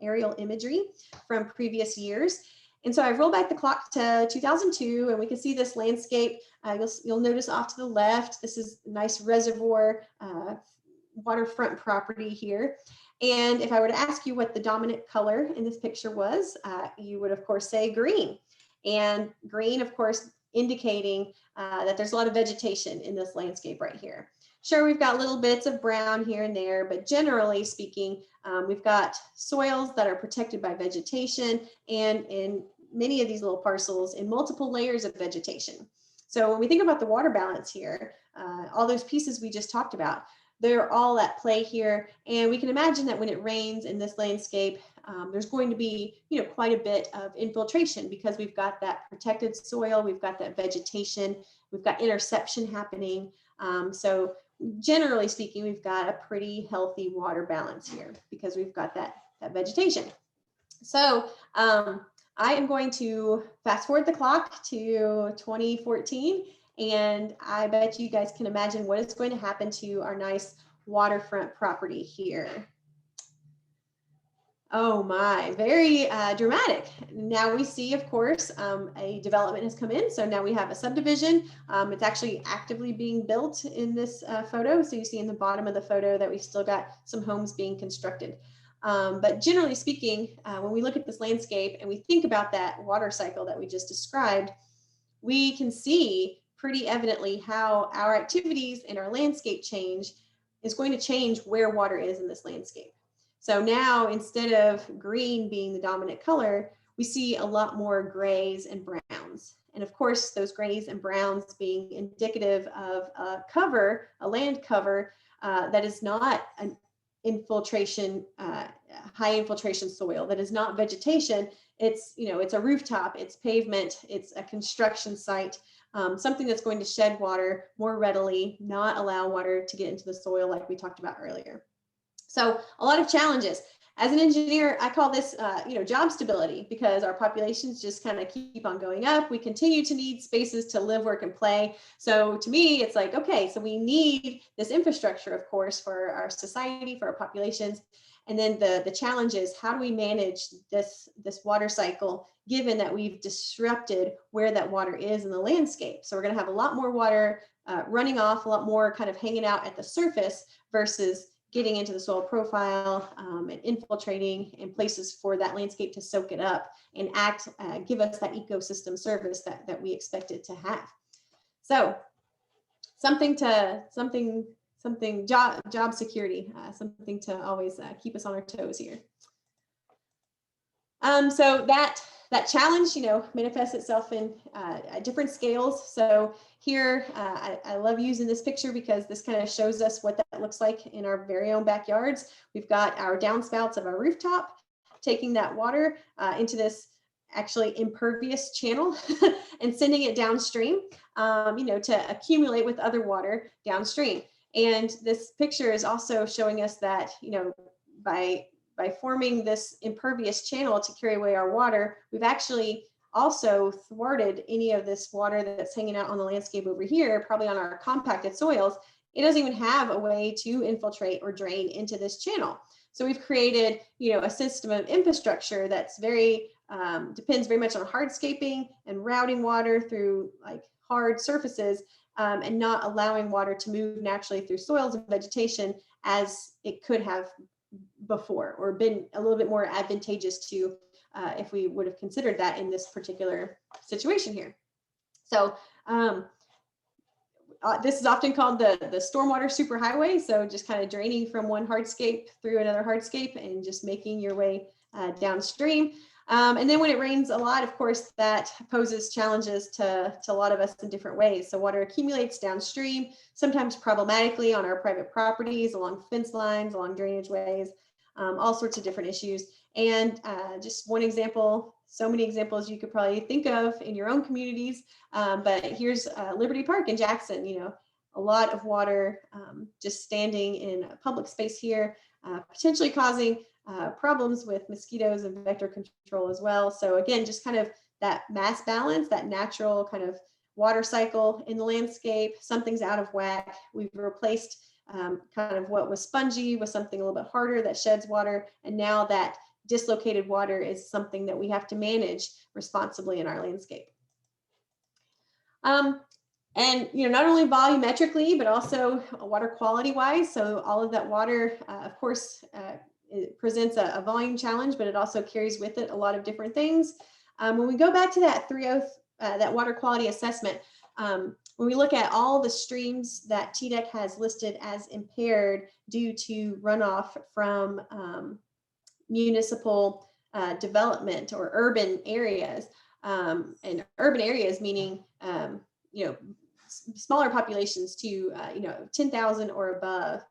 S1: aerial imagery from previous years. And so I rolled back the clock to 2002, and we can see this landscape. You'll notice off to the left, this is a nice reservoir waterfront property here. And if I were to ask you what the dominant color in this picture was, you would of course say green. And green, of course, indicating that there's a lot of vegetation in this landscape right here. Sure, we've got little bits of brown here and there, but generally speaking, we've got soils that are protected by vegetation, and in many of these little parcels in multiple layers of vegetation. So when we think about the water balance here, all those pieces we just talked about, they're all at play here. And we can imagine that when it rains in this landscape, there's going to be, quite a bit of infiltration because we've got that protected soil, we've got that vegetation, we've got interception happening. So generally speaking, we've got a pretty healthy water balance here because we've got that vegetation. So I am going to fast forward the clock to 2014. And I bet you guys can imagine what is going to happen to our nice waterfront property here. Oh my, very dramatic. Now we see, of course, a development has come in. So now we have a subdivision. It's actually actively being built in this photo. So you see in the bottom of the photo that we still got some homes being constructed. But generally speaking, when we look at this landscape and we think about that water cycle that we just described, we can see pretty evidently how our activities and our landscape change is going to change where water is in this landscape. So now, instead of green being the dominant color, we see a lot more grays and browns. And of course, those grays and browns being indicative of a cover, a land cover that is not an infiltration, high infiltration soil, that is not vegetation. It's, it's a rooftop, it's pavement, it's a construction site, something that's going to shed water more readily, not allow water to get into the soil like we talked about earlier. So a lot of challenges. As an engineer, I call this, job stability, because our populations just kind of keep on going up. We continue to need spaces to live, work, and play. So to me, it's like, okay, so we need this infrastructure, of course, for our society, for our populations. And then the challenge is, how do we manage this water cycle, given that we've disrupted where that water is in the landscape? So we're going to have a lot more water running off, a lot more kind of hanging out at the surface versus getting into the soil profile and infiltrating in places for that landscape to soak it up and give us that ecosystem service that we expect it to have. So job security, something to always keep us on our toes here. So that challenge, manifests itself in different scales. So here, I love using this picture because this kind of shows us what that looks like in our very own backyards. We've got our downspouts of our rooftop, taking that water into this actually impervious channel and sending it downstream, to accumulate with other water downstream. And this picture is also showing us that, by forming this impervious channel to carry away our water, we've actually also thwarted any of this water that's hanging out on the landscape over here, probably on our compacted soils. It doesn't even have a way to infiltrate or drain into this channel. So we've created, a system of infrastructure that's depends very much on hardscaping and routing water through like hard surfaces, and not allowing water to move naturally through soils and vegetation as it could have before, or been a little bit more advantageous to if we would have considered that in this particular situation here. So this is often called the stormwater superhighway. So just kind of draining from one hardscape through another hardscape and just making your way downstream. And then when it rains a lot, of course, that poses challenges to a lot of us in different ways. So water accumulates downstream, sometimes problematically on our private properties, along fence lines, along drainage ways, all sorts of different issues. And just one example, so many examples you could probably think of in your own communities, but here's Liberty Park in Jackson, a lot of water just standing in a public space here, potentially causing problems with mosquitoes and vector control as well. So again, just kind of that mass balance, that natural kind of water cycle in the landscape, something's out of whack. We've replaced kind of what was spongy with something a little bit harder that sheds water. And now that dislocated water is something that we have to manage responsibly in our landscape. And not only volumetrically, but also water quality wise. So all of that water, of course, it presents a volume challenge, but it also carries with it a lot of different things. When we go back to that that water quality assessment, when we look at all the streams that TDEC has listed as impaired due to runoff from municipal development or urban areas, and urban areas meaning smaller populations to 10,000 or above,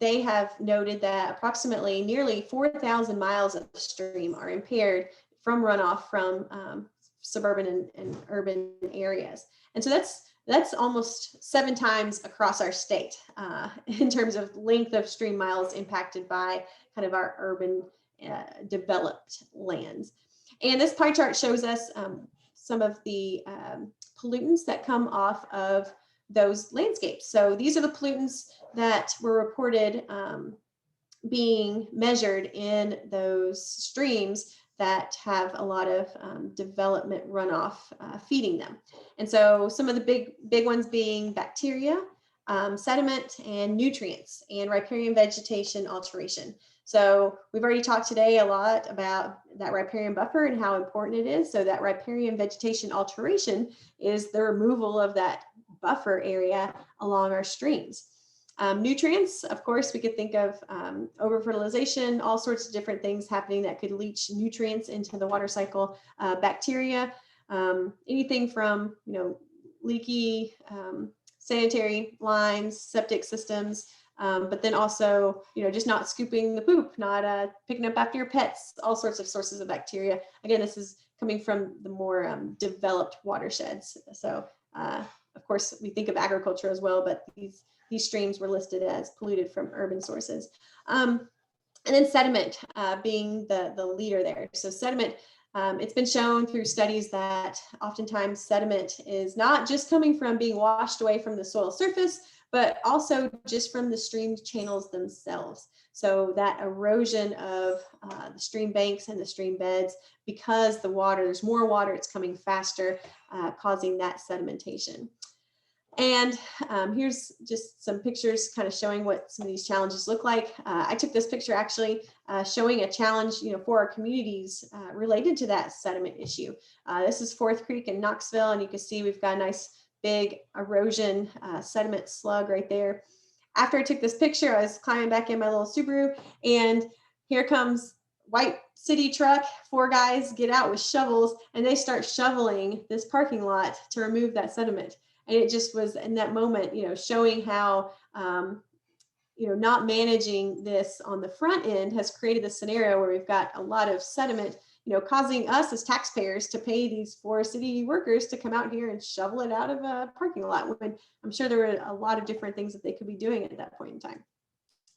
S1: they have noted that approximately nearly 4,000 miles of stream are impaired from runoff from suburban and urban areas. And so that's almost 7 times across our state in terms of length of stream miles impacted by kind of our urban developed lands. And this pie chart shows us some of the pollutants that come off of those landscapes. So these are the pollutants that were reported being measured in those streams that have a lot of development runoff feeding them. And so some of the big ones being bacteria, sediment, and nutrients, and riparian vegetation alteration. So we've already talked today a lot about that riparian buffer and how important it is. So that riparian vegetation alteration is the removal of that buffer area along our streams. Nutrients, of course, we could think of over-fertilization, all sorts of different things happening that could leach nutrients into the water cycle, bacteria, anything from, leaky sanitary lines, septic systems, but then also, just not scooping the poop, not picking up after your pets, all sorts of sources of bacteria. Again, this is coming from the more developed watersheds. So, of course, we think of agriculture as well, but these streams were listed as polluted from urban sources. And then sediment being the leader there. So sediment, it's been shown through studies that oftentimes sediment is not just coming from being washed away from the soil surface, but also just from the stream channels themselves. So that erosion of the stream banks and the stream beds, because there's more water, it's coming faster, causing that sedimentation. And here's just some pictures kind of showing what some of these challenges look like. I took this picture actually showing a challenge, for our communities related to that sediment issue. This is Fourth Creek in Knoxville, and you can see we've got a nice big erosion sediment slug right there. After I took this picture, I was climbing back in my little Subaru, and here comes white city truck, 4 guys get out with shovels, and they start shoveling this parking lot to remove that sediment. And it just was in that moment, showing how, not managing this on the front end has created this scenario where we've got a lot of sediment, causing us as taxpayers to pay these 4 city workers to come out here and shovel it out of a parking lot, when I'm sure there were a lot of different things that they could be doing at that point in time.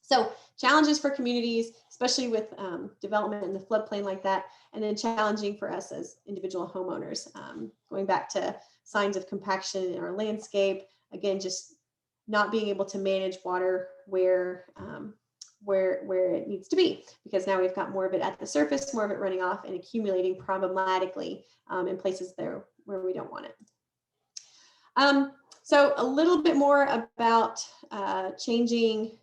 S1: So challenges for communities, especially with development in the floodplain like that, and then challenging for us as individual homeowners. Going back to signs of compaction in our landscape, again, just not being able to manage water where it needs to be, because now we've got more of it at the surface, more of it running off and accumulating problematically in places there where we don't want it. So a little bit more about changing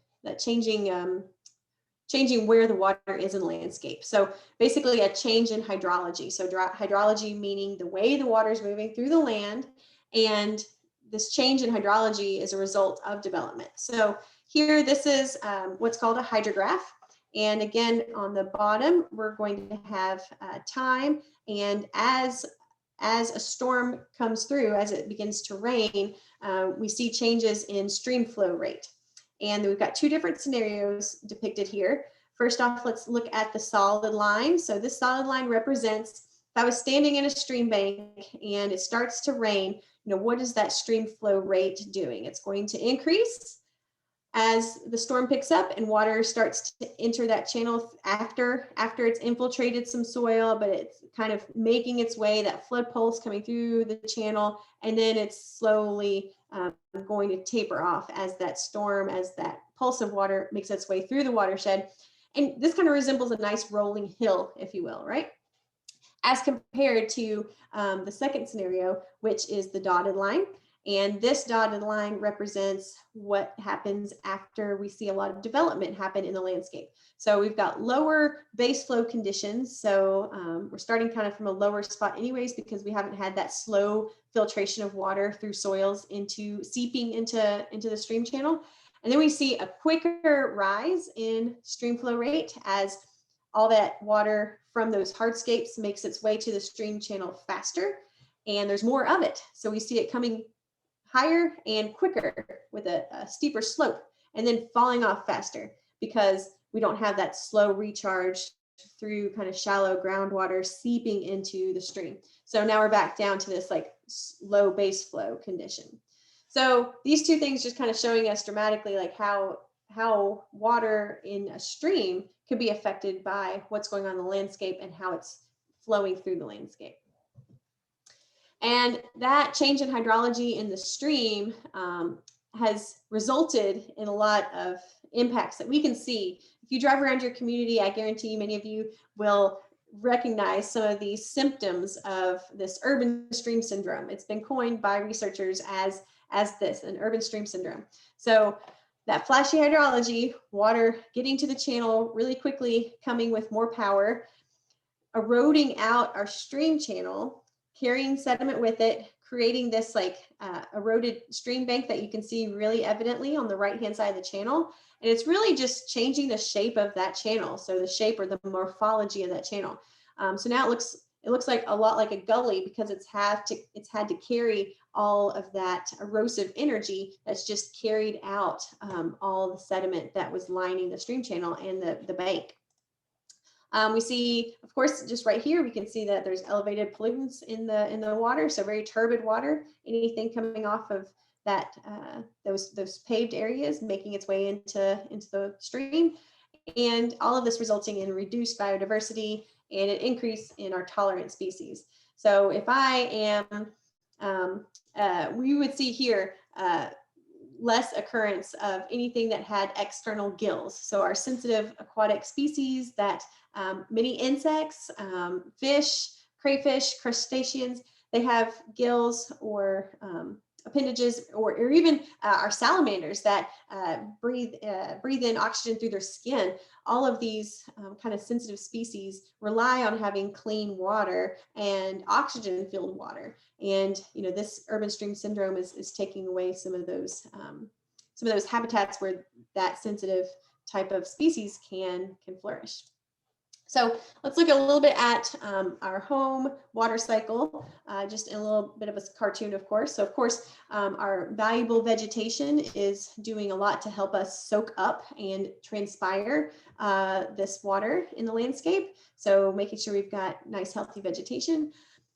S1: where the water is in the landscape. So basically a change in hydrology. So hydrology meaning the way the water is moving through the land, and this change in hydrology is a result of development. So here, this is what's called a hydrograph. And again, on the bottom, we're going to have time. And as a storm comes through, as it begins to rain, we see changes in stream flow rate. And we've got 2 different scenarios depicted here. First off, let's look at the solid line. So this solid line represents, if I was standing in a stream bank and it starts to rain, what is that stream flow rate doing? It's going to increase as the storm picks up and water starts to enter that channel after it's infiltrated some soil, but it's kind of making its way, that flood pulse coming through the channel, and then it's slowly going to taper off as that pulse of water makes its way through the watershed. And this kind of resembles a nice rolling hill, if you will, right? As compared to the second scenario, which is the dotted line. And this dotted line represents what happens after we see a lot of development happen in the landscape. So we've got lower base flow conditions. So we're starting kind of from a lower spot anyways, because we haven't had that slow filtration of water through soils seeping into the stream channel. And then we see a quicker rise in stream flow rate as all that water from those hardscapes makes its way to the stream channel faster, and there's more of it. So we see it coming higher and quicker with a steeper slope, and then falling off faster because we don't have that slow recharge through kind of shallow groundwater seeping into the stream. So now we're back down to this like low base flow condition. So these 2 things just kind of showing us dramatically like how water in a stream could be affected by what's going on in the landscape and how it's flowing through the landscape. And that change in hydrology in the stream has resulted in a lot of impacts that we can see. If you drive around your community, I guarantee many of you will recognize some of these symptoms of this urban stream syndrome. It's been coined by researchers as this, an urban stream syndrome. So that flashy hydrology, water getting to the channel really quickly, coming with more power, eroding out our stream channel, carrying sediment with it, creating this like eroded stream bank that you can see really evidently on the right-hand side of the channel. And it's really just changing the shape of that channel. So the shape or the morphology of that channel. So now it looks like a lot like a gully because it's had to carry all of that erosive energy that's just carried out all the sediment that was lining the stream channel and the bank. We see, of course, just right here, we can see that there's elevated pollutants in the water, so very turbid water. Anything coming off of that those paved areas making its way into the stream, and all of this resulting in reduced biodiversity and an increase in our tolerant species. So if I am, we would see here less occurrence of anything that had external gills. So our sensitive aquatic species that many insects, fish, crayfish, crustaceans, they have gills or appendages, or even our salamanders that breathe in oxygen through their skin. All of these kind of sensitive species rely on having clean water and oxygen-filled water. And this urban stream syndrome is taking away some of those habitats where that sensitive type of species can flourish. So let's look a little bit at our home water cycle, just in a little bit of a cartoon, of course. So of course, our valuable vegetation is doing a lot to help us soak up and transpire this water in the landscape. So making sure we've got nice, healthy vegetation.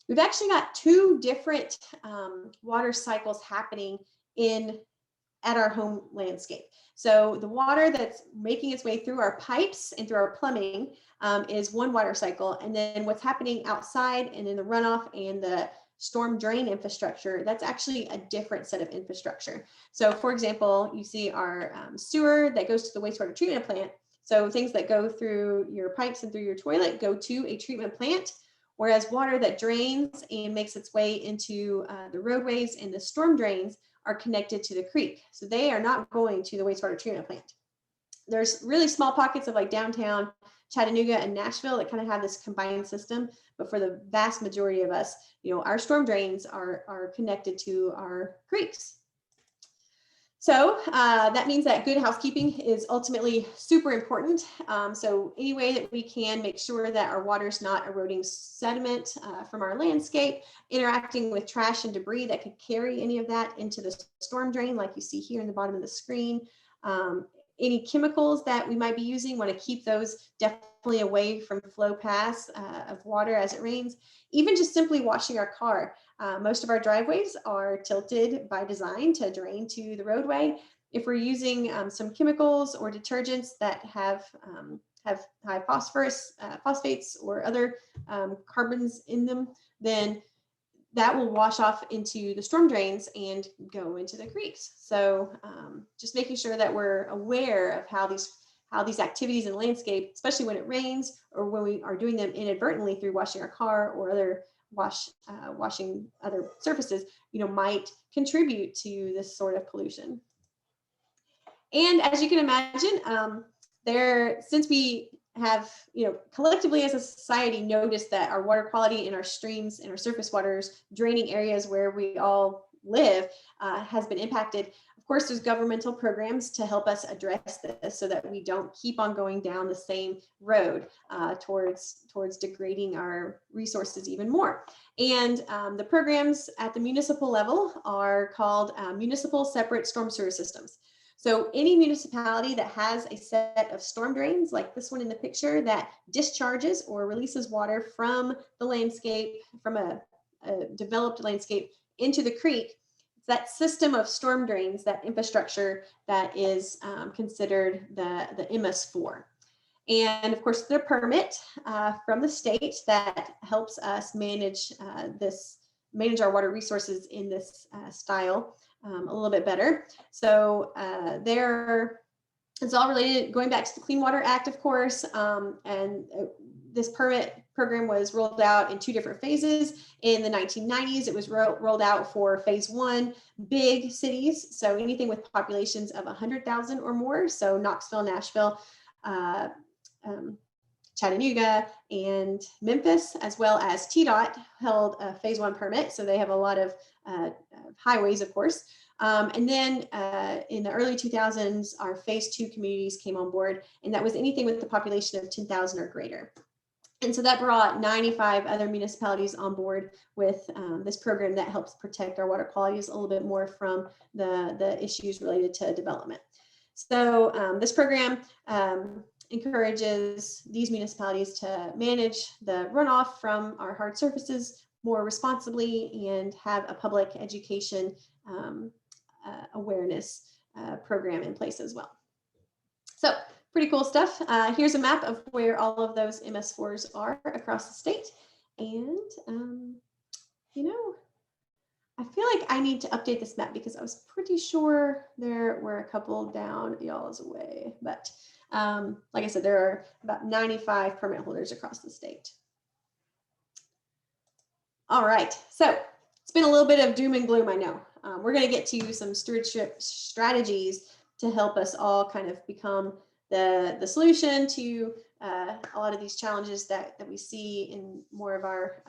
S1: We've actually got two different water cycles happening at our home landscape. So the water that's making its way through our pipes and through our plumbing is one water cycle. And then what's happening outside and in the runoff and the storm drain infrastructure, that's actually a different set of infrastructure. So for example, you see our sewer that goes to the wastewater treatment plant. So things that go through your pipes and through your toilet go to a treatment plant, whereas water that drains and makes its way into the roadways and the storm drains are connected to the creek. So they are not going to the wastewater treatment plant. There's really small pockets of like downtown Chattanooga and Nashville that kind of have this combined system, but for the vast majority of us, our storm drains are connected to our creeks. So that means that good housekeeping is ultimately super important. So any way that we can make sure that our water's not eroding sediment from our landscape, interacting with trash and debris that could carry any of that into the storm drain, like you see here in the bottom of the screen. Any chemicals that we might be using, want to keep those definitely away from flow paths of water as it rains. Even just simply washing our car. Most of our driveways are tilted by design to drain to the roadway. If we're using some chemicals or detergents that have high phosphorus, phosphates, or other carbons in them, then that will wash off into the storm drains and go into the creeks. So just making sure that we're aware of how these activities in the landscape, especially when it rains or when we are doing them inadvertently through washing our car or other washing other surfaces, might contribute to this sort of pollution. And as you can imagine, since we have, collectively as a society noticed that our water quality in our streams and our surface waters, draining areas where we all live has been impacted. Of course, there's governmental programs to help us address this so that we don't keep on going down the same road towards degrading our resources even more. And the programs at the municipal level are called municipal separate storm sewer systems. So any municipality that has a set of storm drains, like this one in the picture, that discharges or releases water from the landscape, from a developed landscape into the creek, it's that system of storm drains, that infrastructure that is considered the MS4. And of course, the permit from the state that helps us manage our water resources in this style a little bit better. So it's all related, going back to the Clean Water Act, of course, and this permit program was rolled out in 2 different phases. In the 1990s, it was rolled out for phase 1, big cities. So anything with populations of 100,000 or more. So Knoxville, Nashville, Chattanooga, and Memphis, as well as TDOT held a phase 1 permit. So they have a lot of highways, of course. And then in the early 2000s, our phase 2 communities came on board, and that was anything with the population of 10,000 or greater. And so that brought 95 other municipalities on board with this program that helps protect our water qualities a little bit more from the issues related to development. So this program encourages these municipalities to manage the runoff from our hard surfaces more responsibly and have a public education awareness program in place as well. So pretty cool stuff. Here's a map of where all of those MS4s are across the state. And, you know, I feel like I need to update this map because I was pretty sure there were a couple down y'all's way. But like I said, there are about 95 permit holders across the state. All right, so it's been a little bit of doom and gloom, I know. We're going to get to some stewardship strategies to help us all kind of become the solution to a lot of these challenges that we see in more of our,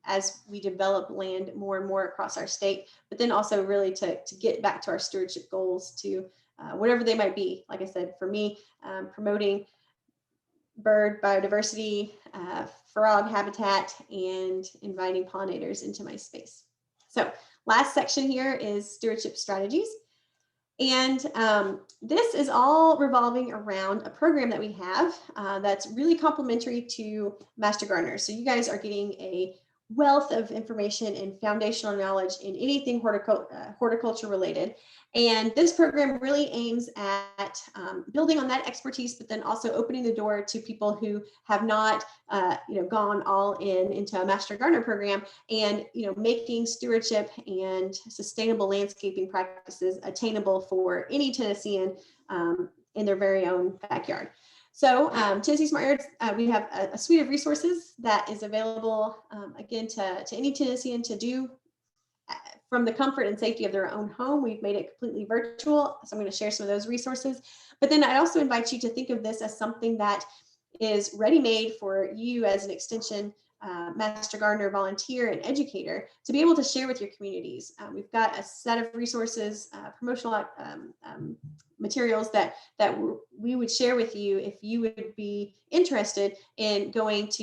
S1: as we develop land more and more across our state, but then also really to get back to our stewardship goals to whatever they might be. Like I said, for me, promoting bird biodiversity, frog habitat, and inviting pollinators into my space. So last section here is stewardship strategies. And this is all revolving around a program that we have that's really complementary to Master Gardeners. So you guys are getting a wealth of information and foundational knowledge in anything horticulture related. And this program really aims at building on that expertise, but then also opening the door to people who have not gone all into a Master Gardener program and making stewardship and sustainable landscaping practices attainable for any Tennessean in their very own backyard. So Tennessee Smart Yards, we have a suite of resources that is available, again, to any Tennessean to do from the comfort and safety of their own home. We've made it completely virtual, so I'm going to share some of those resources. But then I also invite you to think of this as something that is ready-made for you as an extension Master Gardener, volunteer, and educator to be able to share with your communities. We've got a set of resources, promotional materials that we would share with you if you would be interested in going to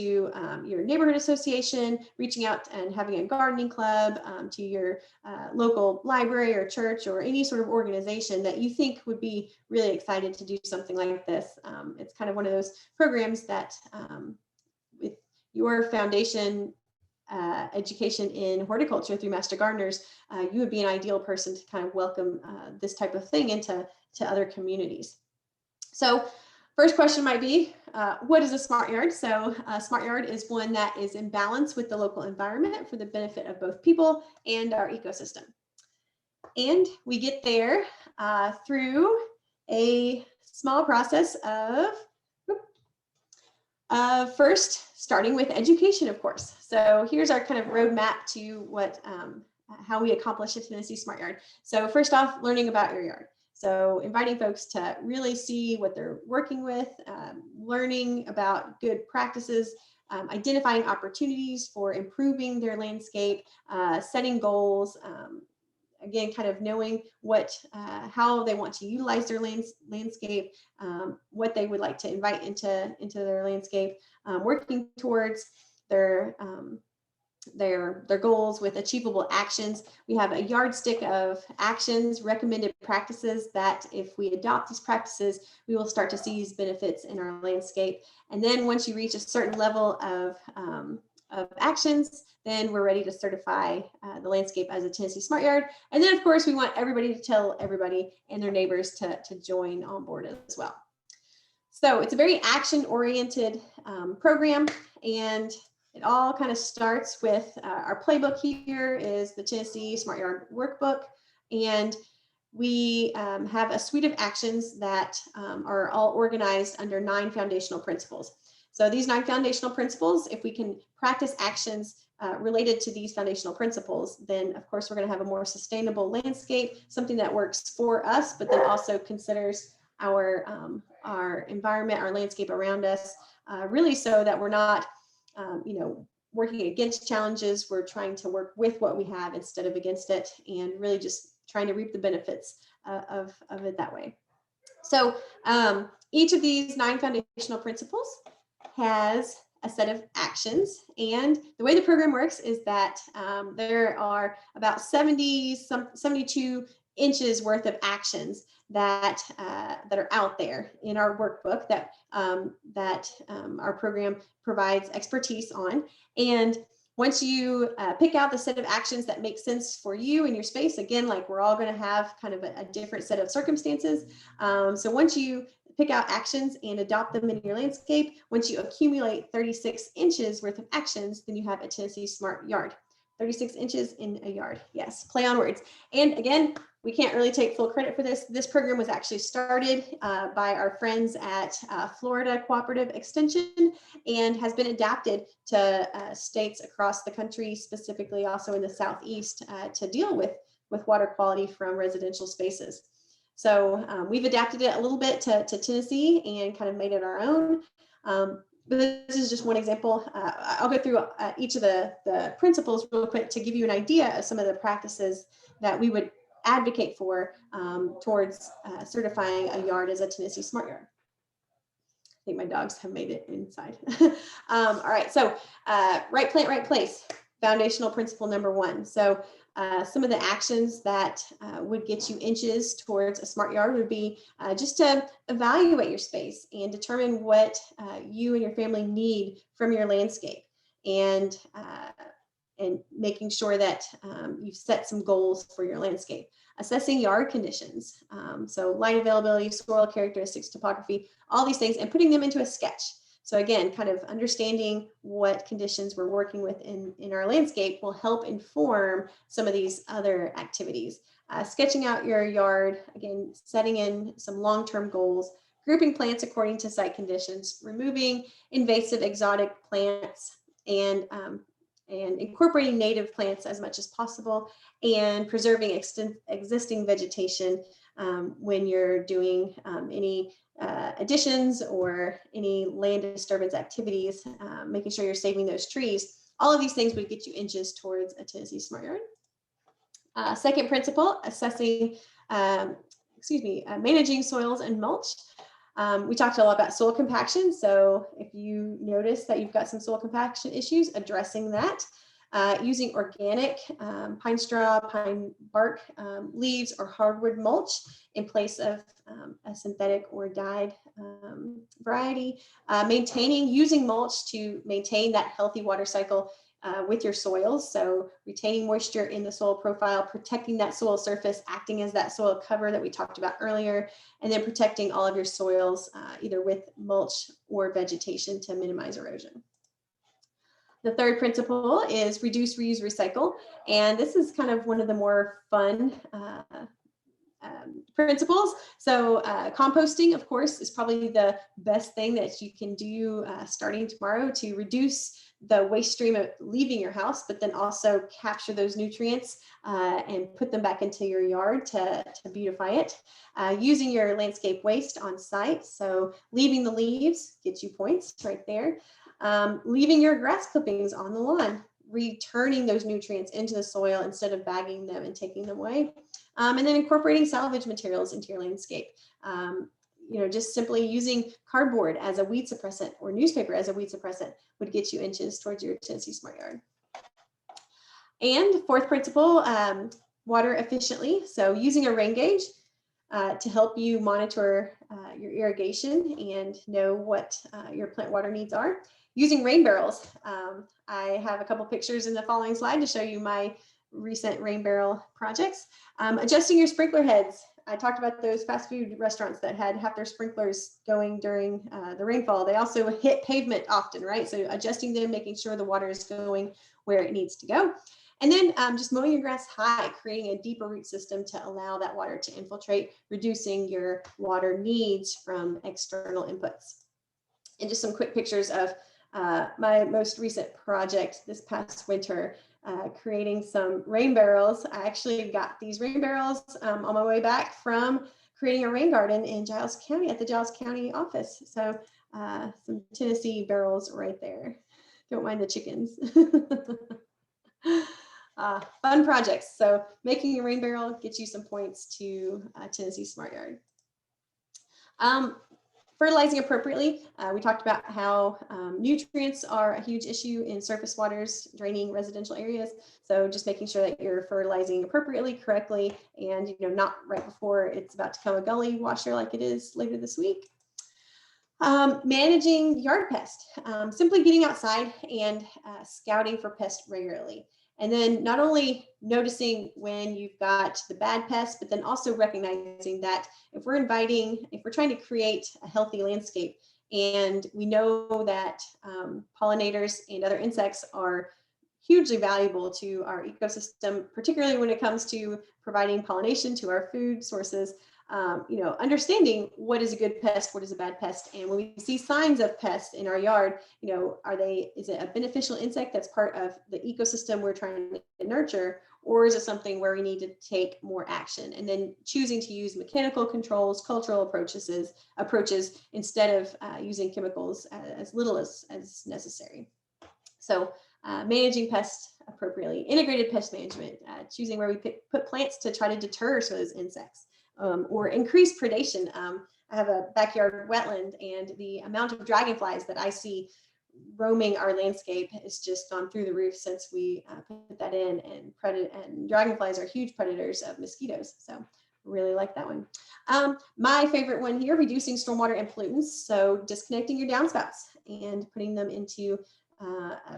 S1: your neighborhood association, reaching out and having a gardening club, to your local library or church or any sort of organization that you think would be really excited to do something like this. It's kind of one of those programs that with your foundation education in horticulture through Master Gardeners, you would be an ideal person to kind of welcome this type of thing into other communities. So first question might be, what is a smart yard? So a smart yard is one that is in balance with the local environment for the benefit of both people and our ecosystem. And we get there through a small process of first starting with education, of course. So here's our kind of roadmap to what how we accomplish a Tennessee Smart Yard. So first off, learning about your yard. So inviting folks to really see what they're working with, learning about good practices, identifying opportunities for improving their landscape, setting goals, again, kind of knowing what, how they want to utilize their landscape, what they would like to invite into their landscape, working towards their goals with achievable actions. We have a yardstick of actions, recommended practices that if we adopt these practices, we will start to see these benefits in our landscape. And then once you reach a certain level of actions, then we're ready to certify the landscape as a Tennessee Smart Yard. And then of course, we want everybody to tell everybody and their neighbors to join on board as well. So it's a very action-oriented program, and it all kind of starts with our playbook. Here is the Tennessee Smart Yard Workbook, and we have a suite of actions that are all organized under 9 foundational principles. So these 9 foundational principles, if we can practice actions related to these foundational principles, then of course we're going to have a more sustainable landscape, something that works for us, but then also considers our environment, our landscape around us, really so that we're not, working against challenges. We're trying to work with what we have instead of against it, and really just trying to reap the benefits of it that way. So each of these 9 foundational principles has a set of actions, and the way the program works is that there are about 72 inches worth of actions that are out there in our workbook that our program provides expertise on. And once you pick out the set of actions that make sense for you and your space, again, like we're all going to have kind of a different set of circumstances. So once you pick out actions and adopt them in your landscape, once you accumulate 36 inches worth of actions, then you have a Tennessee Smart Yard. 36 inches in a yard. Yes, play on words. And again, we can't really take full credit for this. This program was actually started by our friends at Florida Cooperative Extension and has been adapted to states across the country, specifically also in the Southeast, to deal with water quality from residential spaces. So we've adapted it a little bit to Tennessee and kind of made it our own. But this is just one example. I'll go through each of the principles real quick to give you an idea of some of the practices that we would advocate for towards certifying a yard as a Tennessee Smart Yard. I think my dogs have made it inside. All right, so right plant, right place, foundational principle number 1. So some of the actions that would get you inches towards a smart yard would be just to evaluate your space and determine what you and your family need from your landscape, and making sure that you've set some goals for your landscape. Assessing yard conditions, so light availability, soil characteristics, topography, all these things, and putting them into a sketch. So again, kind of understanding what conditions we're working with in our landscape will help inform some of these other activities. Sketching out your yard, again, setting in some long-term goals, grouping plants according to site conditions, removing invasive exotic plants, and incorporating native plants as much as possible, and preserving existing vegetation when you're doing any additions or any land disturbance activities, making sure you're saving those trees. All of these things would get you inches towards a Tennessee Smart Yard. Second principle, managing soils and mulch. We talked a lot about soil compaction. So if you notice that you've got some soil compaction issues, addressing that. Using organic pine straw, pine bark, leaves, or hardwood mulch in place of a synthetic or dyed variety. Using mulch to maintain that healthy water cycle with your soils. So retaining moisture in the soil profile, protecting that soil surface, acting as that soil cover that we talked about earlier, and then protecting all of your soils either with mulch or vegetation to minimize erosion. The third principle is reduce, reuse, recycle. And this is kind of one of the more fun principles. So composting, of course, is probably the best thing that you can do starting tomorrow to reduce the waste stream of leaving your house, but then also capture those nutrients and put them back into your yard to beautify it. Using your landscape waste on site. So leaving the leaves gets you points right there. Leaving your grass clippings on the lawn, returning those nutrients into the soil instead of bagging them and taking them away. And then incorporating salvage materials into your landscape. Just simply using cardboard as a weed suppressant or newspaper as a weed suppressant would get you inches towards your Tennessee Smart Yard. And fourth principle, water efficiently. So using a rain gauge to help you monitor your irrigation and know what your plant water needs are. Using rain barrels. I have a couple pictures in the following slide to show you my recent rain barrel projects. Adjusting your sprinkler heads. I talked about those fast food restaurants that had half their sprinklers going during the rainfall. They also hit pavement often, right? So adjusting them, making sure the water is going where it needs to go. And then just mowing your grass high, creating a deeper root system to allow that water to infiltrate, reducing your water needs from external inputs. And just some quick pictures of my most recent project this past winter, creating some rain barrels. I actually got these rain barrels on my way back from creating a rain garden in Giles County at the Giles County office. So some Tennessee barrels right there. Don't mind the chickens. Fun projects. So making a rain barrel gets you some points to Tennessee Smart Yard. Fertilizing appropriately. We talked about how nutrients are a huge issue in surface waters draining residential areas. So just making sure that you're fertilizing appropriately, correctly, and not right before it's about to come a gully washer like it is later this week. Managing yard pest, simply getting outside and scouting for pests regularly. And then not only noticing when you've got the bad pests, but then also recognizing that if we're trying to create a healthy landscape, and we know that pollinators and other insects are hugely valuable to our ecosystem, particularly when it comes to providing pollination to our food sources, understanding what is a good pest, what is a bad pest. And when we see signs of pests in our yard, is it a beneficial insect that's part of the ecosystem we're trying to nurture, or is it something where we need to take more action? And then choosing to use mechanical controls, cultural approaches instead of using chemicals as little as necessary. So managing pests appropriately, integrated pest management, choosing where we put plants to try to deter some of those insects. Or increased predation. I have a backyard wetland, and the amount of dragonflies that I see roaming our landscape has just gone through the roof since we put that in. And dragonflies are huge predators of mosquitoes, so really like that one. My favorite one here: reducing stormwater and pollutants. So disconnecting your downspouts and putting them into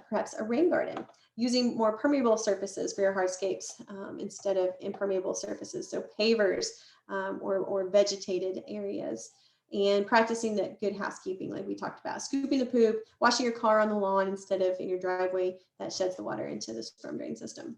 S1: perhaps a rain garden. Using more permeable surfaces for your hardscapes instead of impermeable surfaces, so pavers or vegetated areas, and practicing that good housekeeping like we talked about, scooping the poop, washing your car on the lawn instead of in your driveway that sheds the water into the storm drain system.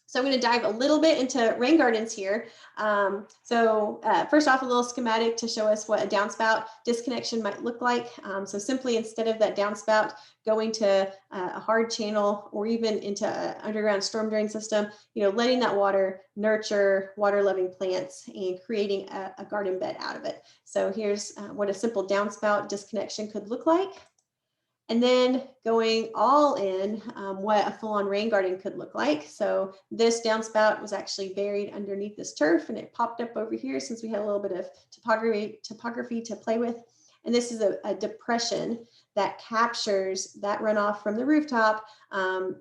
S1: So I'm going to dive a little bit into rain gardens here. First off, a little schematic to show us what a downspout disconnection might look like. So simply, instead of that downspout going to a hard channel or even into an underground storm drain system, letting that water nurture water-loving plants and creating a garden bed out of it. So here's what a simple downspout disconnection could look like. And then going all in, what a full-on rain garden could look like. So this downspout was actually buried underneath this turf, and it popped up over here since we had a little bit of topography to play with. And this is a depression that captures that runoff from the rooftop.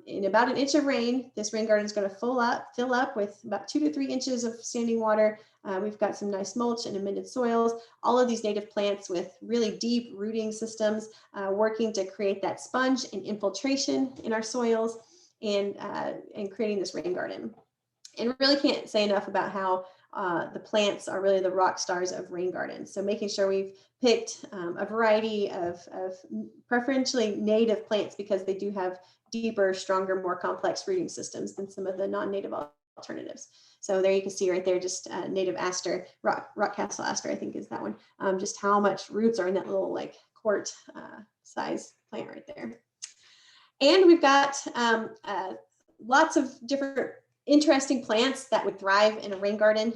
S1: In about an inch of rain, this rain garden is going to fill up with about 2 to 3 inches of standing water. We've got some nice mulch and amended soils, all of these native plants with really deep rooting systems working to create that sponge and infiltration in our soils and creating this rain garden. And really can't say enough about how the plants are really the rock stars of rain gardens. So making sure we've picked a variety of preferentially native plants because they do have deeper, stronger, more complex rooting systems than some of the non-native alternatives. So there you can see right there, just native aster, rock castle aster, I think is that one. Just how much roots are in that little like quart size plant right there. And we've got lots of different interesting plants that would thrive in a rain garden.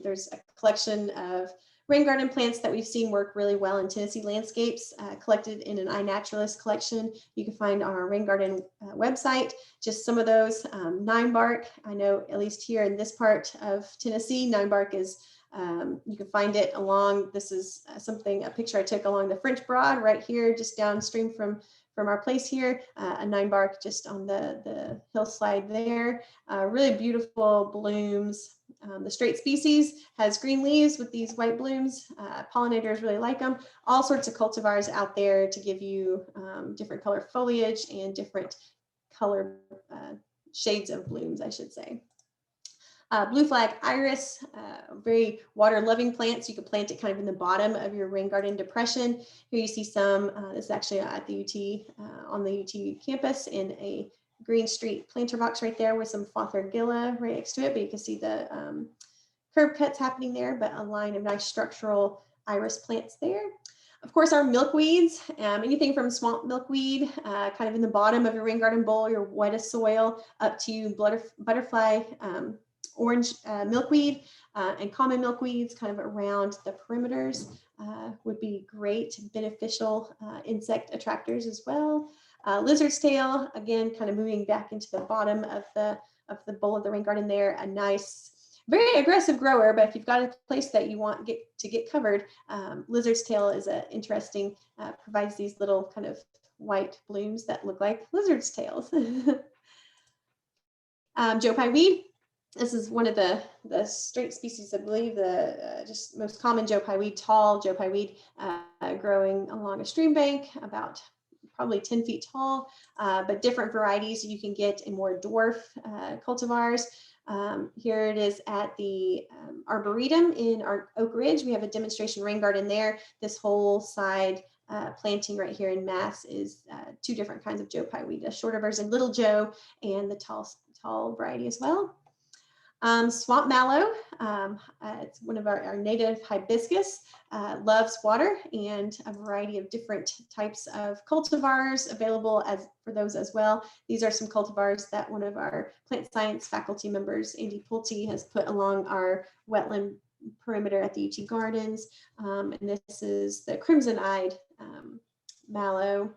S1: There's a collection of rain garden plants that we've seen work really well in Tennessee landscapes, collected in an iNaturalist collection you can find on our rain garden website. Just some of those. Nine bark, I know at least here in this part of Tennessee, nine bark is, you can find it along, this is a picture I took along the French Broad right here, just downstream from our place here, a nine bark just on the hillside there. Really beautiful blooms. The straight species has green leaves with these white blooms. Pollinators really like them. All sorts of cultivars out there to give you different color foliage and different color shades of blooms, I should say. Blue flag iris, very water loving plants. You can plant it kind of in the bottom of your rain garden depression. Here you see some, this is actually at the UT, on the UT campus in a Green Street planter box right there with some Fothergilla right next to it, but you can see the curb cuts happening there, but a line of nice structural iris plants there. Of course, our milkweeds, anything from swamp milkweed, kind of in the bottom of your rain garden bowl, your wettest soil, up to butterfly orange milkweed and common milkweeds kind of around the perimeters would be great, beneficial insect attractors as well. Lizard's tail, again, kind of moving back into the bottom of the bowl of the rain garden there, a nice, very aggressive grower, but if you've got a place that you want to get covered, lizard's tail is a interesting, provides these little kind of white blooms that look like lizard's tails. Joe Pye weed. This is one of the straight species, I believe, the just most common Joe Pye weed, tall Joe Pye weed, growing along a stream bank, about probably 10 feet tall, but different varieties you can get in more dwarf cultivars. Here it is at the Arboretum in our Oak Ridge. We have a demonstration rain garden there. This whole side planting right here in mass is 2 different kinds of Joe Pye weed, a shorter version, Little Joe, and the tall variety as well. Swamp mallow, it's one of our native hibiscus, loves water, and a variety of different types of cultivars available for those as well. These are some cultivars that one of our plant science faculty members, Andy Pulte, has put along our wetland perimeter at the UT Gardens. And this is the crimson-eyed mallow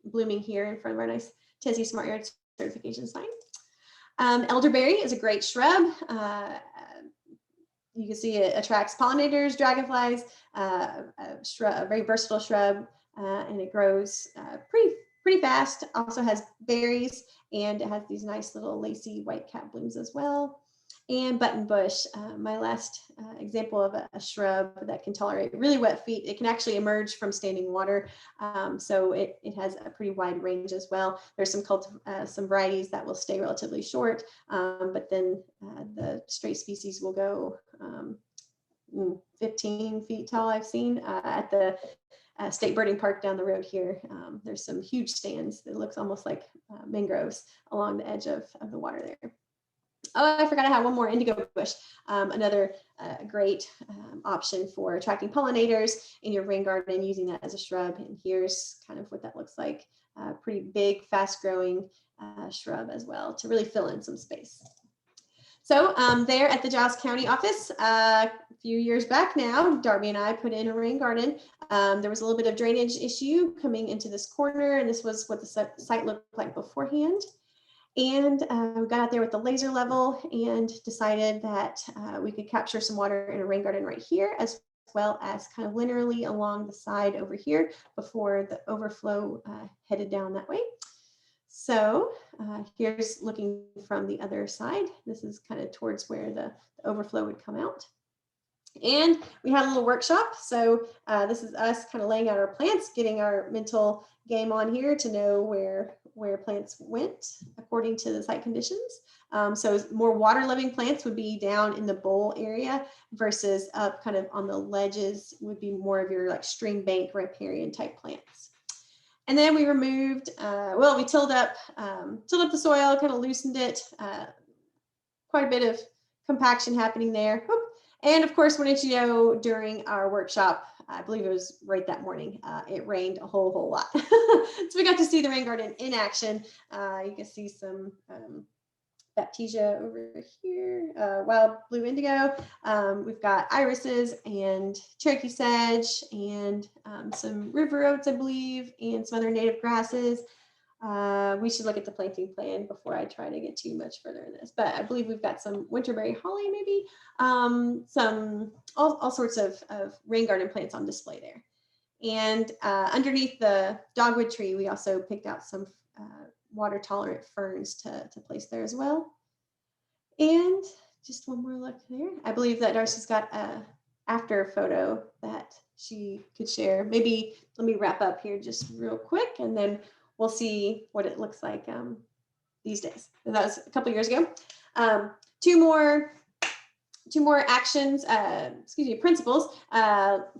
S1: blooming here in front of our nice Tennessee Smart Yard certification sign. Elderberry is a great shrub. You can see it attracts pollinators, dragonflies, a very versatile shrub, and it grows pretty fast. Also has berries, and it has these nice little lacy white cap blooms as well. And button bush, my last example of a shrub that can tolerate really wet feet. It can actually emerge from standing water, so it has a pretty wide range as well. There's some varieties that will stay relatively short, but then the straight species will go 15 feet tall, I've seen at the State Birding Park down the road here. There's some huge stands that looks almost like mangroves along the edge of the water there. Oh, I forgot I have one more, indigo bush, another great option for attracting pollinators in your rain garden, using that as a shrub. And here's kind of what that looks like, pretty big, fast growing shrub as well, to really fill in some space. So there at the Giles County office, a few years back now, Darby and I put in a rain garden. There was a little bit of drainage issue coming into this corner, and this was what the site looked like beforehand. And we got out there with the laser level and decided that we could capture some water in a rain garden right here, as well as kind of linearly along the side over here before the overflow headed down that way. So here's looking from the other side. This is kind of towards where the overflow would come out. And we had a little workshop. So this is us kind of laying out our plants, getting our mental game on here to know where plants went according to the site conditions. So more water loving plants would be down in the bowl area versus up kind of on the ledges would be more of your like stream bank riparian type plants. And then we removed, we tilled up the soil, kind of loosened it, quite a bit of compaction happening there. Oop. And of course, wanted to know during our workshop, I believe it was right that morning, it rained a whole lot. So we got to see the rain garden in action. You can see some Baptisia over here, wild blue indigo. We've got irises and Cherokee sedge and some river oats, I believe, and some other native grasses. We should look at the planting plan before I try to get too much further in this, but I believe we've got some winterberry holly, maybe, some all sorts of rain garden plants on display there. And underneath the dogwood tree, we also picked out some water tolerant ferns to place there as well. And just one more look there. I believe that Darcy's got a after photo that she could share. Maybe let me wrap up here just real quick, and then we'll see what it looks like these days. And that was a couple years ago. Two more two more actions, principles.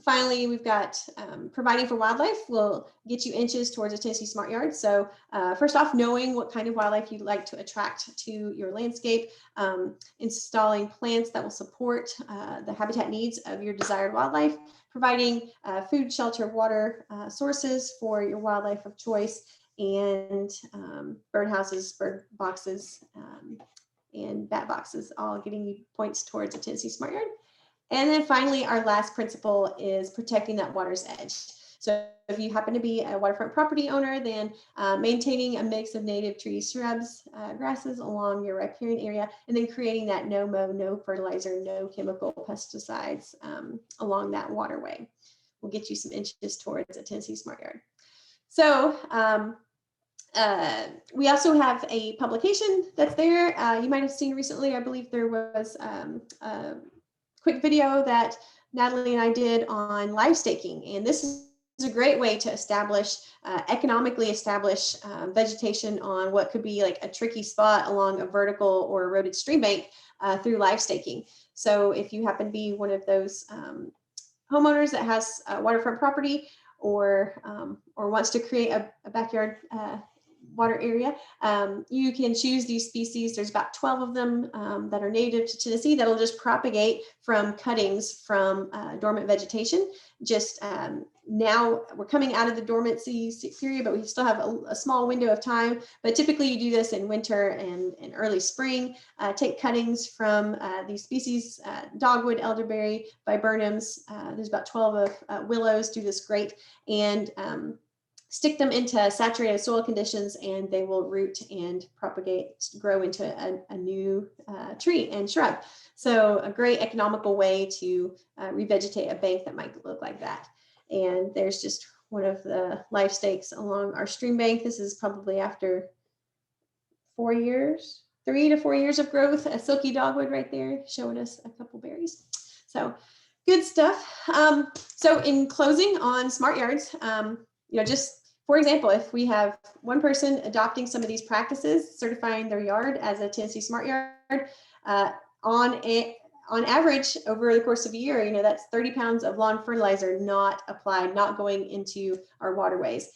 S1: Finally, we've got providing for wildlife will get you inches towards a Tennessee Smart Yard. So first off, knowing what kind of wildlife you'd like to attract to your landscape, installing plants that will support the habitat needs of your desired wildlife, providing food, shelter, water sources for your wildlife of choice, and birdhouses, bird boxes, and bat boxes, all getting you points towards a Tennessee Smart Yard. And then finally, our last principle is protecting that water's edge. So if you happen to be a waterfront property owner, then maintaining a mix of native trees, shrubs, grasses along your riparian area, and then creating that no mow, no fertilizer, no chemical pesticides along that waterway will get you some inches towards a Tennessee Smart Yard. So we also have a publication that's there. You might have seen recently, I believe there was a quick video that Natalie and I did on live staking. And this is a great way to establish, economically establish vegetation on what could be like a tricky spot along a vertical or eroded stream bank through live staking. So if you happen to be one of those homeowners that has waterfront property or wants to create a backyard water area, you can choose these species. There's about 12 of them that are native to Tennessee that'll just propagate from cuttings from dormant vegetation. Just now we're coming out of the dormancy period, but we still have a small window of time. But typically you do this in winter and early spring. Take cuttings from these species, dogwood, elderberry, viburnums. There's about 12 of willows do this great. And stick them into saturated soil conditions, and they will root and propagate, grow into a new tree and shrub. So a great economical way to revegetate a bank that might look like that. And there's just one of the live stakes along our stream bank. This is probably after 4 years, 3 to 4 years of growth, a silky dogwood right there showing us a couple berries. So good stuff. So in closing on smart yards, just for example, if we have one person adopting some of these practices, certifying their yard as a Tennessee Smart Yard, on average over the course of a year, that's 30 pounds of lawn fertilizer not applied, not going into our waterways.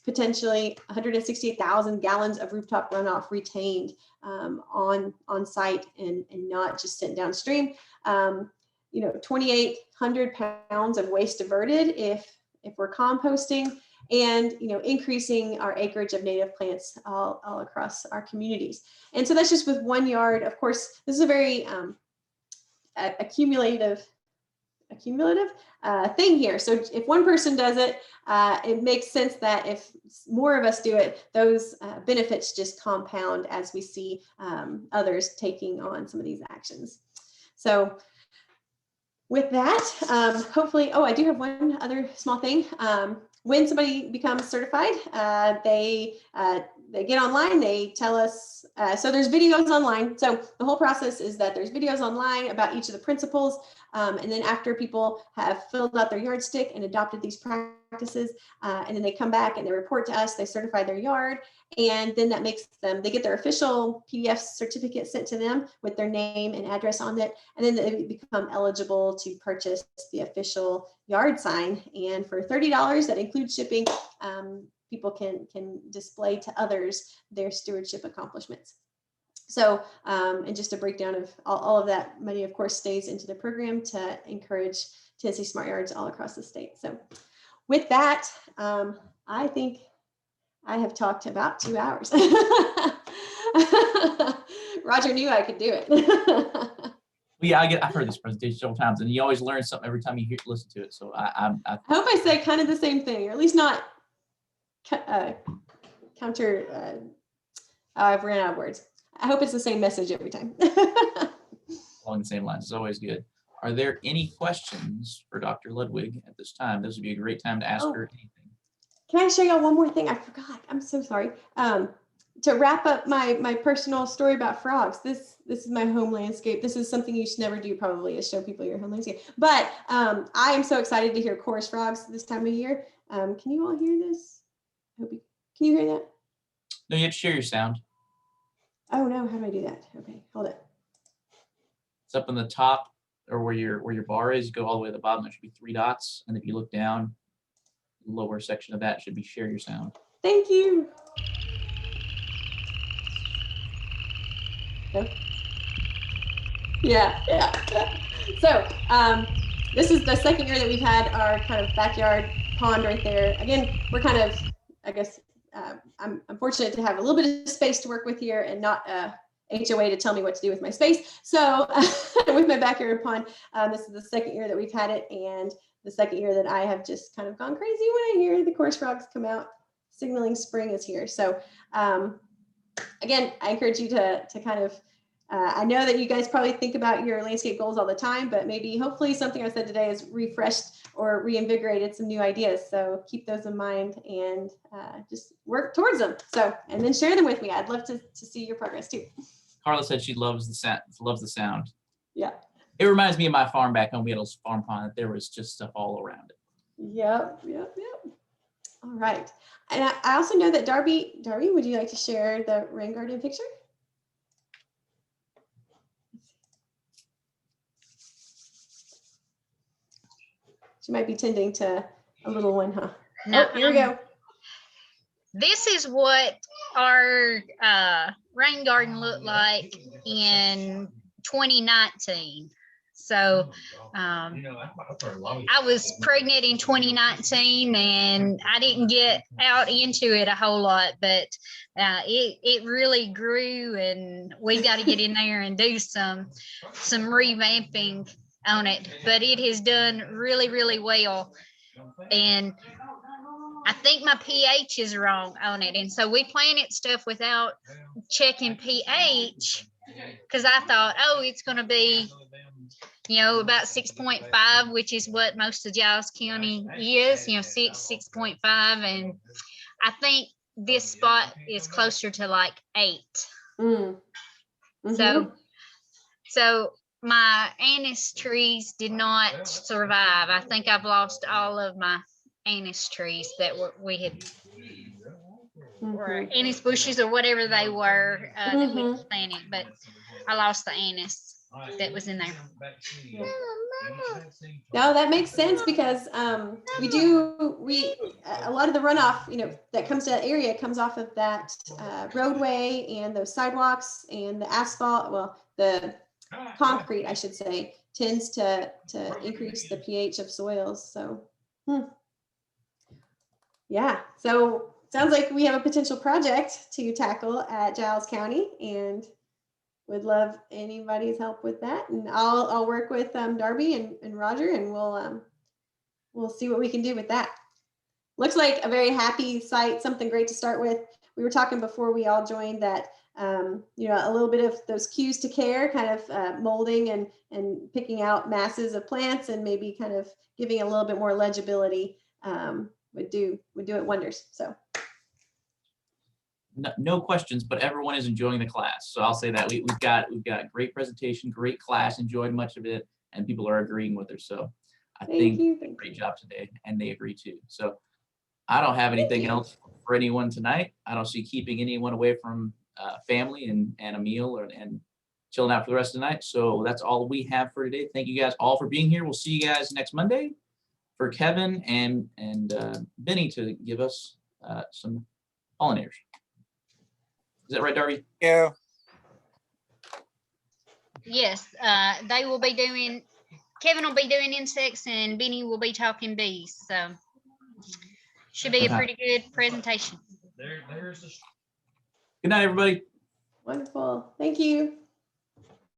S1: Potentially 168,000 gallons of rooftop runoff retained on site and not just sent downstream. 2,800 pounds of waste diverted if we're composting, and increasing our acreage of native plants all across our communities. And so that's just with one yard. Of course, this is a very accumulative thing here. So if one person does it, it makes sense that if more of us do it, those benefits just compound as we see others taking on some of these actions. So with that, hopefully, I do have one other small thing. When somebody becomes certified, they get online, they tell us, so there's videos online. So the whole process is that there's videos online about each of the principles. And then after people have filled out their yardstick and adopted these practices, and then they come back and they report to us, they certify their yard. And then that makes them, they get their official PDF certificate sent to them with their name and address on it. And then they become eligible to purchase the official yard sign. And for $30, that includes shipping, people can display to others their stewardship accomplishments. So, and just a breakdown of all of that money, of course, stays into the program to encourage Tennessee Smart Yards all across the state. So with that, I think I have talked about 2 hours. Roger knew I could do it.
S2: Yeah, I've heard this presentation several times, and you always learn something every time you listen to it. So I
S1: hope I say kind of the same thing, or at least not counter. I've ran out of words. I hope it's the same message every time.
S2: Along the same lines, it's always good. Are there any questions for Dr. Ludwig at this time? This would be a great time to ask her anything.
S1: Can I show y'all one more thing? I forgot. I'm so sorry. To wrap up my personal story about frogs, this is my home landscape. This is something you should never do, probably, is show people your home landscape. But I am so excited to hear chorus frogs this time of year. Can you all hear this? Can you hear that?
S2: No, you have to share your sound.
S1: Oh no, how do I do that? Okay, hold it.
S2: It's up in the top, or where your bar is. You go all the way to the bottom. There should be 3 dots, and if you look down, the lower section of that should be share your sound.
S1: Thank you. Nope. Yeah. So this is the second year that we've had our kind of backyard pond right there. Again, we're kind of, I guess, I'm fortunate to have a little bit of space to work with here and not HOA to tell me what to do with my space. So with my backyard pond, this is the second year that we've had it, and the second year that I have just kind of gone crazy when I hear the chorus frogs come out, signaling spring is here. So again, I encourage you to kind of, I know that you guys probably think about your landscape goals all the time, but maybe hopefully something I said today has refreshed or reinvigorated some new ideas. So keep those in mind and just work towards them. So, and then share them with me. I'd love to see your progress too.
S2: Carla said she loves the sound.
S1: Yeah.
S2: It reminds me of my farm back home. We had a farm pond that there was just stuff all around it.
S1: Yep. All right. And I also know that Darby, would you like to share the rain garden picture? She might be tending to a little one, huh?
S4: No,
S1: Oh, here we go.
S4: This is what our rain garden looked like in 2019. So I was pregnant in 2019 and I didn't get out into it a whole lot, but it really grew, and we've got to get in there and do some revamping on it. But it has done really, really well. And I think my pH is wrong on it. And so we planted stuff without checking pH, because I thought, oh, it's going to be, about 6.5, which is what most of Giles County is, 6.5. And I think this spot is closer to like 8. Mm-hmm. So my anise trees did not survive. I think I've lost all of my anise trees that we had, or anise bushes or whatever they were that we planted, but I lost the anise that was in there.
S1: No, that makes sense, because a lot of the runoff, that comes to that area comes off of that roadway and those sidewalks, and the asphalt, well, the concrete, I should say, tends to increase the pH of soils. So, yeah. So sounds like we have a potential project to tackle at Giles County, and would love anybody's help with that. And I'll work with Darby and Roger, and we'll see what we can do with that. Looks like a very happy site, something great to start with. We were talking before we all joined that a little bit of those cues to care, kind of molding and picking out masses of plants, and maybe kind of giving a little bit more legibility would do it wonders. So.
S2: No questions, but everyone is enjoying the class. So I'll say that we've got great presentation, great class, enjoyed much of it, and people are agreeing with her. So I think great job today, and they agree too. So I don't have anything else for anyone tonight. I don't see keeping anyone away from family and a meal and chilling out for the rest of the night. So that's all we have for today. Thank you guys all for being here. We'll see you guys next Monday. For Kevin and Benny to give us some pollinators. Is that right, Darby?
S5: Yeah.
S4: Yes, they will be doing, Kevin will be doing insects and Benny will be talking bees. So should be a pretty good presentation.
S2: Good night, everybody.
S1: Wonderful. Thank you.